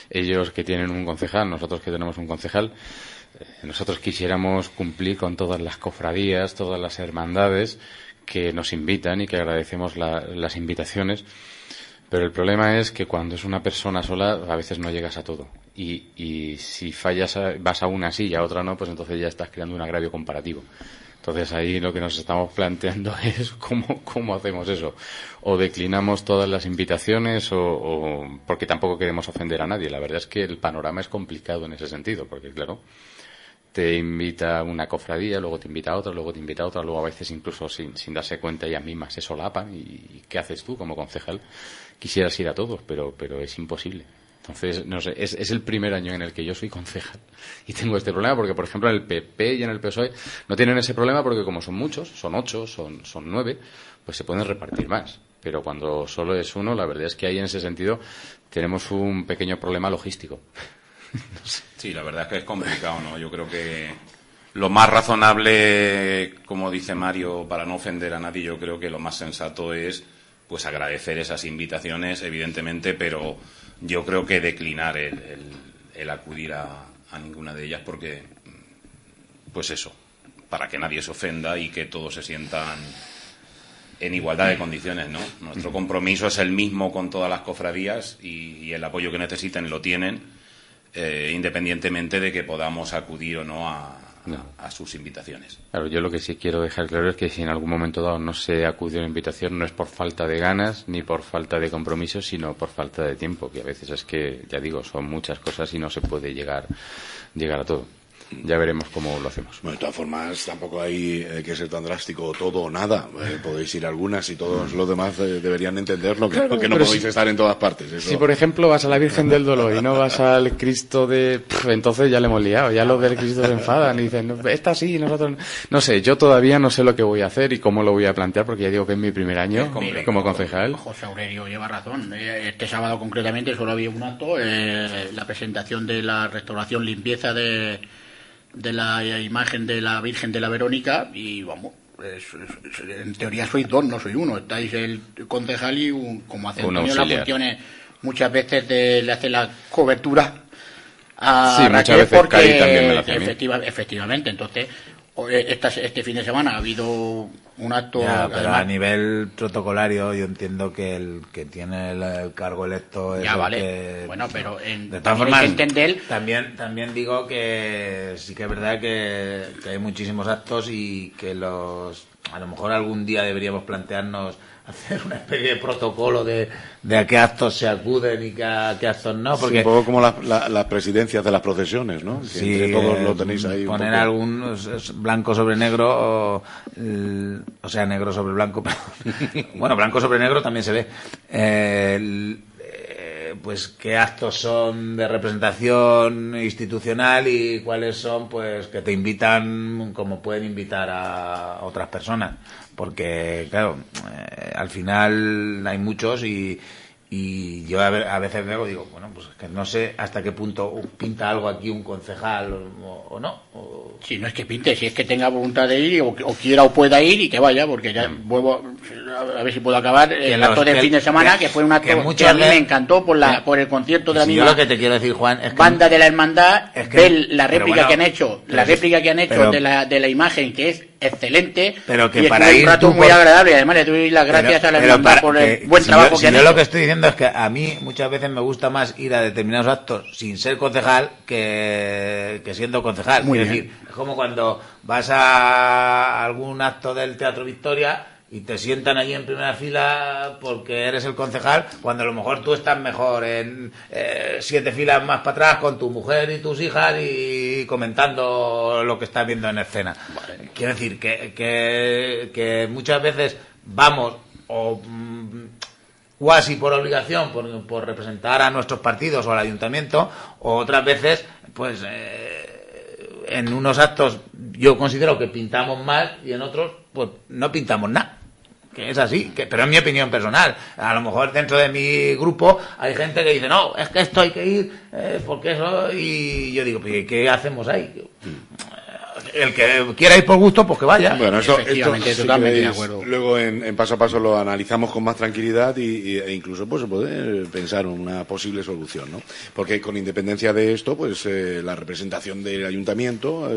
Ellos que tienen un concejal, nosotros que tenemos un concejal, nosotros quisiéramos cumplir con todas las cofradías, todas las hermandades que nos invitan y que agradecemos las invitaciones, pero el problema es que cuando es una persona sola a veces no llegas a todo y si fallas, vas a una sí y a otra no, pues entonces ya estás creando un agravio comparativo. Entonces ahí lo que nos estamos planteando es cómo hacemos eso. O declinamos todas las invitaciones o porque tampoco queremos ofender a nadie. La verdad es que el panorama es complicado en ese sentido, porque claro, te invita una cofradía, luego te invita a otra, luego te invita a otra, luego a veces incluso sin darse cuenta ellas mismas se solapan. ¿Y qué haces tú como concejal? Quisieras ir a todos, pero es imposible. Entonces, no sé, es el primer año en el que yo soy concejal y tengo este problema porque, por ejemplo, en el PP y en el PSOE no tienen ese problema porque como son muchos, son 8, son 9, pues se pueden repartir más. Pero cuando solo es uno, la verdad es que ahí en ese sentido tenemos un pequeño problema logístico. No sé. Sí, la verdad es que es complicado, ¿no? Yo creo que lo más razonable, como dice Mario, para no ofender a nadie, yo creo que lo más sensato es pues agradecer esas invitaciones, evidentemente, pero yo creo que declinar el acudir a ninguna de ellas porque, pues eso, para que nadie se ofenda y que todos se sientan en igualdad de condiciones, ¿no? Nuestro compromiso es el mismo con todas las cofradías y el apoyo que necesiten lo tienen, independientemente de que podamos acudir o no a sus invitaciones. Claro, yo lo que sí quiero dejar claro es que si en algún momento dado no se acude a una invitación no es por falta de ganas ni por falta de compromiso, sino por falta de tiempo, que a veces es que, ya digo, son muchas cosas y no se puede llegar a todo. Ya veremos cómo lo hacemos. Bueno, de todas formas, tampoco hay que ser tan drástico, todo o nada. Podéis ir a algunas y todos los demás deberían entenderlo, claro, que no podéis estar en todas partes. Eso. Si, por ejemplo, vas a la Virgen del Dolor y no vas al Cristo de... entonces ya le hemos liado, ya los del Cristo se enfadan y dicen, esta sí, nosotros... No sé, yo todavía no sé lo que voy a hacer y cómo lo voy a plantear, porque ya digo que es mi primer año como concejal. José Aurelio lleva razón. Este sábado concretamente solo había un acto, la presentación de la restauración limpieza de la imagen de la Virgen de la Verónica y vamos, en teoría sois dos, no soy uno, estáis el concejal y como hace Antonio las funciones muchas veces le hace la cobertura Sí, muchas Raquel veces porque Cari también me lo hace a mí. efectivamente, entonces este fin de semana ha habido un acto. Ya, pero además, a nivel protocolario yo entiendo que el que tiene el cargo electo es ya el vale, que... bueno, pero de todas también formas, hay que entender. también digo que sí que es verdad que hay muchísimos actos y que a lo mejor algún día deberíamos plantearnos hacer una especie de protocolo de a qué actos se acuden y a qué actos no, porque Sí, un poco como las presidencias de las procesiones, ¿no? Que sí, entre todos lo tenéis ahí. poner un poco. algún blanco sobre negro o sea, negro sobre blanco, pero bueno, blanco sobre negro también se ve. Pues qué actos son de representación institucional y cuáles son pues que te invitan como pueden invitar a otras personas, porque claro, al final hay muchos y yo a veces veo, digo, bueno, pues que no sé hasta qué punto pinta algo aquí un concejal o no. Si no es que pinte, si es que tenga voluntad de ir o quiera o pueda ir y que vaya, porque ya vuelvo a ver si puedo acabar el acto del fin de semana, que fue un acto que a mí me encantó por el concierto de la misma Yo lo que te quiero decir, Juan, es que banda de la hermandad, es que- ver la pero réplica bueno, que han hecho, la réplica que han hecho pero- de la imagen, que es excelente, Pero que y para estuvo ir un rato tú muy por- agradable, y además le doy las gracias a la hermandad por el buen trabajo que han yo hecho. lo que estoy diciendo es que a mí muchas veces me gusta más ir a determinados actos sin ser concejal que siendo concejal. Muy es bien. decir, es como cuando vas a algún acto del Teatro Victoria y te sientan allí en primera fila porque eres el concejal, cuando a lo mejor tú estás mejor en 7 filas más para atrás con tu mujer y tus hijas y comentando lo que estás viendo en escena. Quiero decir que muchas veces vamos o cuasi por obligación, por representar a nuestros partidos o al ayuntamiento, o otras veces, pues en unos actos yo considero que pintamos más y en otros, pues no pintamos nada. Que es así, pero es mi opinión personal. A lo mejor dentro de mi grupo hay gente que dice, no, es que esto hay que ir, porque eso, y yo digo, pues, ¿qué hacemos ahí? El que quiera ir por gusto, pues que vaya. Bueno, esto Efectivamente, si totalmente de queréis, acuerdo. luego en paso a paso lo analizamos con más tranquilidad e incluso pues se puede pensar en una posible solución, ¿no? Porque con independencia de esto, pues la representación del ayuntamiento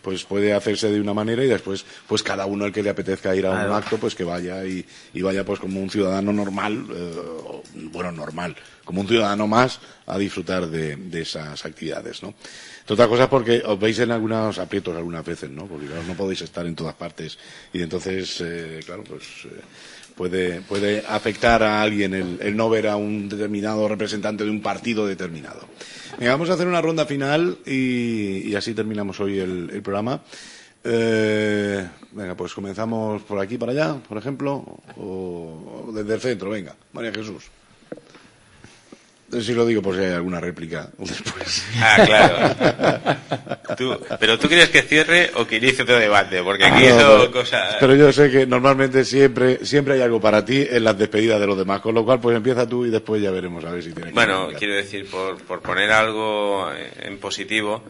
pues puede hacerse de una manera y después pues cada uno el que le apetezca ir a un acto pues que vaya y vaya pues como un ciudadano normal, normal, como un ciudadano más a disfrutar de esas actividades, ¿no? Otra cosa es porque os veis en algunos aprietos algunas veces, ¿no? Porque claro, no podéis estar en todas partes y entonces, claro, pues puede afectar a alguien el no ver a un determinado representante de un partido determinado. Venga, vamos a hacer una ronda final y así terminamos hoy el programa. Venga, pues comenzamos por aquí para allá, por ejemplo, o desde el centro. Venga, María Jesús. Si lo digo por si hay alguna réplica después. Ah, claro. ¿Pero tú quieres que cierre o que inicie otro debate? Porque aquí hizo cosas... Pero yo sé que normalmente siempre hay algo para ti en las despedidas de los demás, con lo cual pues empieza tú y después ya veremos a ver si tienes. Bueno, quiero decir, por poner algo en positivo,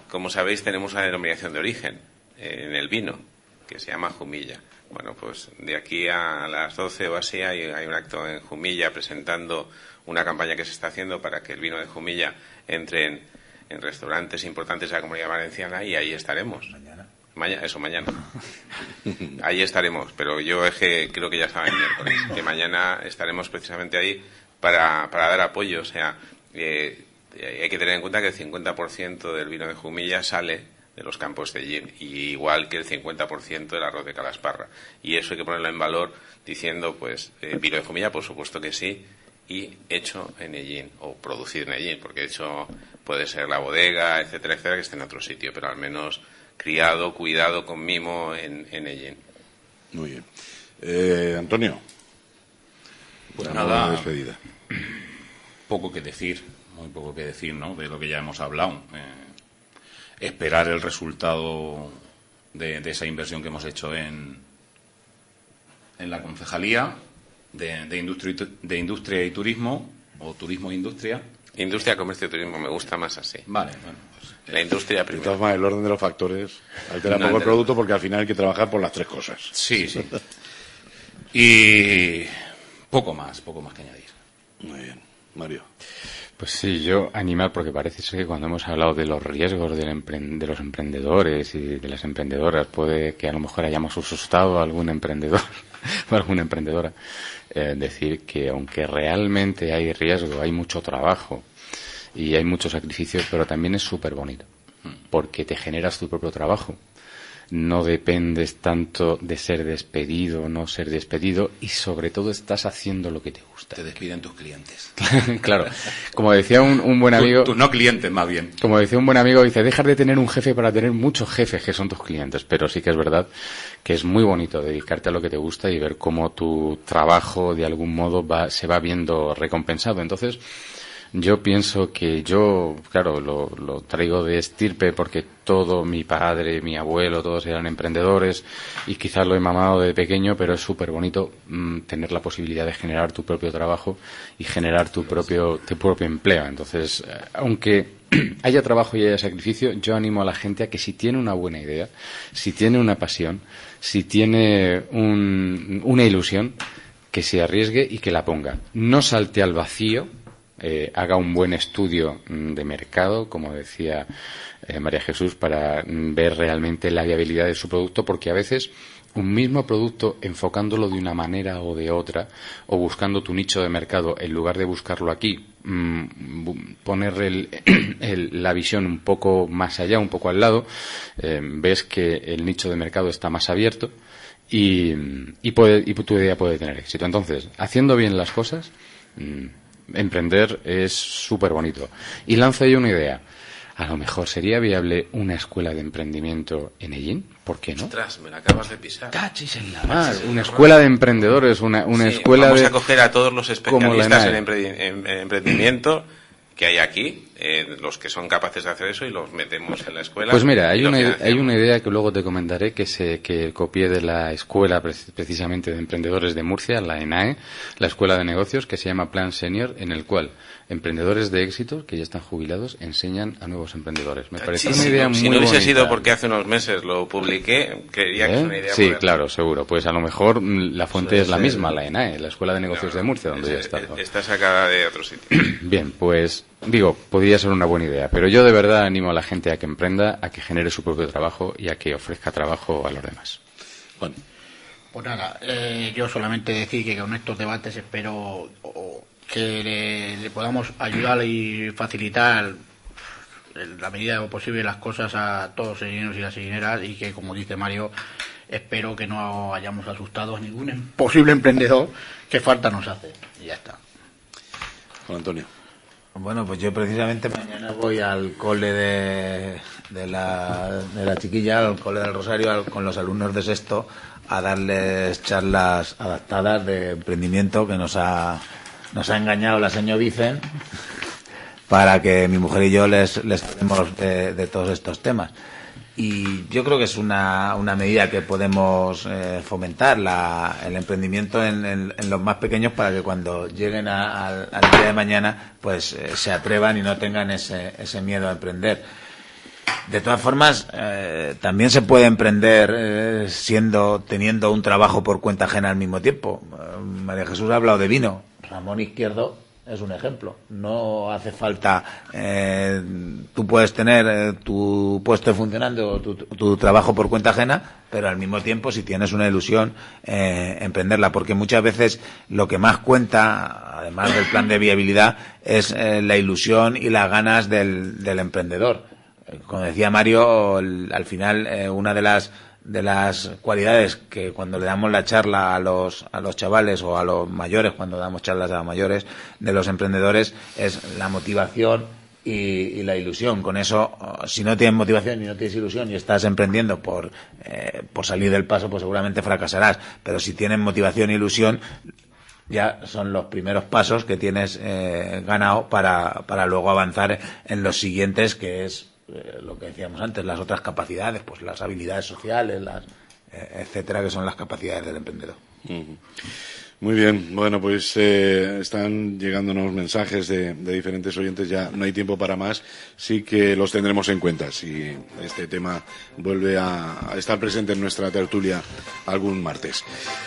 como sabéis tenemos una denominación de origen en el vino, que se llama Jumilla. Bueno, pues de aquí a las 12 o así hay un acto en Jumilla presentando una campaña que se está haciendo para que el vino de Jumilla entre en restaurantes importantes de la Comunidad Valenciana y ahí estaremos. Mañana. Ahí estaremos, pero yo es que creo que ya estaba el miércoles, que mañana estaremos precisamente ahí para dar apoyo. O sea, hay que tener en cuenta que el 50% del vino de Jumilla sale de los campos de Ellín, y igual que el 50% del arroz de Calasparra. Y eso hay que ponerlo en valor diciendo, pues, vino de Jumilla, por supuesto que sí, y hecho en Ellín, o producido en Ellín, porque hecho puede ser la bodega, etcétera, etcétera, que esté en otro sitio, pero al menos criado, cuidado con mimo en Ellín. Muy bien. Antonio. Pues a nada, despedida. Poco que decir, muy poco que decir, ¿no? De lo que ya hemos hablado. Esperar el resultado de esa inversión que hemos hecho en la concejalía de industria y turismo, o turismo e industria. Industria, comercio y turismo, me gusta más así. Vale, bueno. La industria De primero. todas maneras, el orden de los factores altera poco el producto porque al final hay que trabajar por las tres cosas. Sí, sí. Y poco más que añadir. Muy bien, Mario. Pues sí, yo animar, porque parece ser que cuando hemos hablado de los riesgos de los emprendedores y de las emprendedoras, puede que a lo mejor hayamos asustado a algún emprendedor o alguna emprendedora. Decir que aunque realmente hay riesgo, hay mucho trabajo y hay mucho sacrificio, pero también es súper bonito, porque te generas tu propio trabajo. No dependes tanto de ser despedido o no ser despedido, y sobre todo estás haciendo lo que te gusta. Te despiden tus clientes. Claro. Como decía un buen amigo... Tus no clientes, más bien. Como decía un buen amigo, dice, dejas de tener un jefe para tener muchos jefes que son tus clientes. Pero sí que es verdad que es muy bonito dedicarte a lo que te gusta y ver cómo tu trabajo de algún modo se va viendo recompensado. Entonces, yo pienso que claro, lo traigo de estirpe porque todo mi padre, mi abuelo, todos eran emprendedores y quizás lo he mamado de pequeño, pero es súper bonito tener la posibilidad de generar tu propio trabajo y generar tu propio empleo. Entonces, aunque haya trabajo y haya sacrificio, yo animo a la gente a que si tiene una buena idea, si tiene una pasión, si tiene una ilusión, que se arriesgue y que la ponga. No salte al vacío. Haga un buen estudio de mercado, como decía María Jesús, para ver realmente la viabilidad de su producto, porque a veces un mismo producto, enfocándolo de una manera o de otra, o buscando tu nicho de mercado, en lugar de buscarlo aquí, poner la visión un poco más allá, un poco al lado, ves que el nicho de mercado está más abierto y tu idea puede tener éxito. Entonces, haciendo bien las cosas, emprender es súper bonito. Y lanzo ahí una idea. A lo mejor sería viable una escuela de emprendimiento en Ellín. ¿Por qué no? Ostras, me la acabas de pisar. Cachis en la mar. Una escuela de emprendedores, una escuela vamos de... a coger a todos los especialistas en emprendimiento que hay aquí, los que son capaces de hacer eso, y los metemos en la escuela. Pues mira, hay una idea que luego te comentaré que copié de la escuela precisamente de emprendedores de Murcia, la ENAE, la escuela de negocios, que se llama Plan Senior, en el cual emprendedores de éxito que ya están jubilados enseñan a nuevos emprendedores. Me parece una idea muy bonita. Si no hubiese sido porque hace unos meses lo publiqué, creía que es una idea. Sí, claro, seguro. Pues a lo mejor la fuente es la misma, la ENAE, la escuela de negocios de Murcia, donde ya está. Está sacada de otro sitio. Bien, pues podría ser una buena idea, pero yo de verdad animo a la gente a que emprenda, a que genere su propio trabajo y a que ofrezca trabajo a los demás. Bueno, pues nada, yo solamente decir que con estos debates espero que le podamos ayudar y facilitar en la medida de lo posible las cosas a todos los sellineros y las sellineras, y que, como dice Mario, espero que no hayamos asustado a ningún posible emprendedor, que falta nos hace, y ya está. Juan Antonio. Bueno, pues yo precisamente mañana voy al cole de la chiquilla, al cole del Rosario, con los alumnos de sexto, a darles charlas adaptadas de emprendimiento que nos ha engañado la señora Vicen, para que mi mujer y yo les hablemos de todos estos temas. Y yo creo que es una medida que podemos fomentar, el emprendimiento en los más pequeños, para que cuando lleguen al día de mañana pues se atrevan y no tengan ese miedo a emprender. De todas formas, también se puede emprender teniendo un trabajo por cuenta ajena al mismo tiempo. María Jesús ha hablado de vino. Ramón Izquierdo es un ejemplo. No hace falta, tú puedes tener tu puesto funcionando, tu trabajo por cuenta ajena, pero al mismo tiempo, si tienes una ilusión, emprenderla, porque muchas veces lo que más cuenta, además del plan de viabilidad, es la ilusión y las ganas del emprendedor. Como decía Mario, al final, una de las cualidades que cuando le damos la charla a los chavales o a los mayores, cuando damos charlas a los mayores de los emprendedores, es la motivación y la ilusión. Con eso, si no tienes motivación y no tienes ilusión y estás emprendiendo por salir del paso, pues seguramente fracasarás. Pero si tienes motivación e ilusión, ya son los primeros pasos que tienes ganado para luego avanzar en los siguientes, que es lo que decíamos antes, las otras capacidades, pues las habilidades sociales, etcétera, que son las capacidades del emprendedor. Muy bien, bueno, pues están llegándonos mensajes de diferentes oyentes, ya no hay tiempo para más, sí que los tendremos en cuenta si este tema vuelve a estar presente en nuestra tertulia algún martes.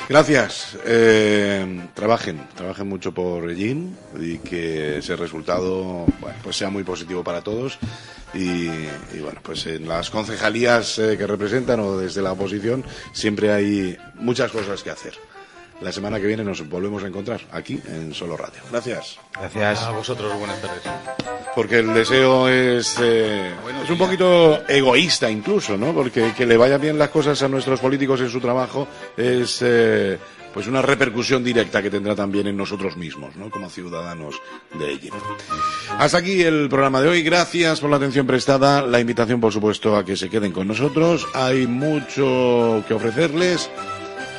Gracias, trabajen mucho por Ellín y que ese resultado, bueno, pues sea muy positivo para todos. Y bueno, pues en las concejalías que representan o desde la oposición siempre hay muchas cosas que hacer. La semana que viene nos volvemos a encontrar aquí en Solo Radio. Gracias. Gracias. A vosotros, buenas tardes. Porque el deseo es un poquito egoísta incluso, ¿no? Porque que le vayan bien las cosas a nuestros políticos en su trabajo es pues una repercusión directa que tendrá también en nosotros mismos, ¿no? Como ciudadanos de Ellín. Hasta aquí el programa de hoy. Gracias por la atención prestada. La invitación, por supuesto, a que se queden con nosotros. Hay mucho que ofrecerles.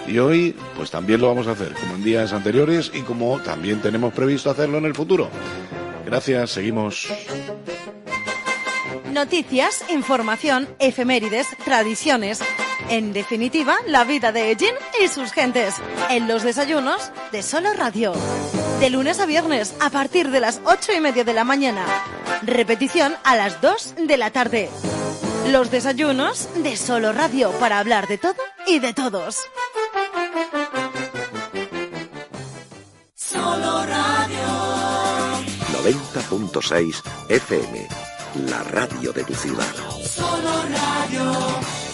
Y hoy, pues también lo vamos a hacer, como en días anteriores y como también tenemos previsto hacerlo en el futuro. Gracias, seguimos. Noticias, información, efemérides, tradiciones. En definitiva, la vida de Ellín y sus gentes. En los desayunos de Solo Radio. De lunes a viernes, a partir de las 8:30 de la mañana. Repetición a las 2 de la tarde. Los desayunos de Solo Radio, para hablar de todo y de todos. Solo Radio 90.6 FM, la radio de tu ciudad. Solo Radio.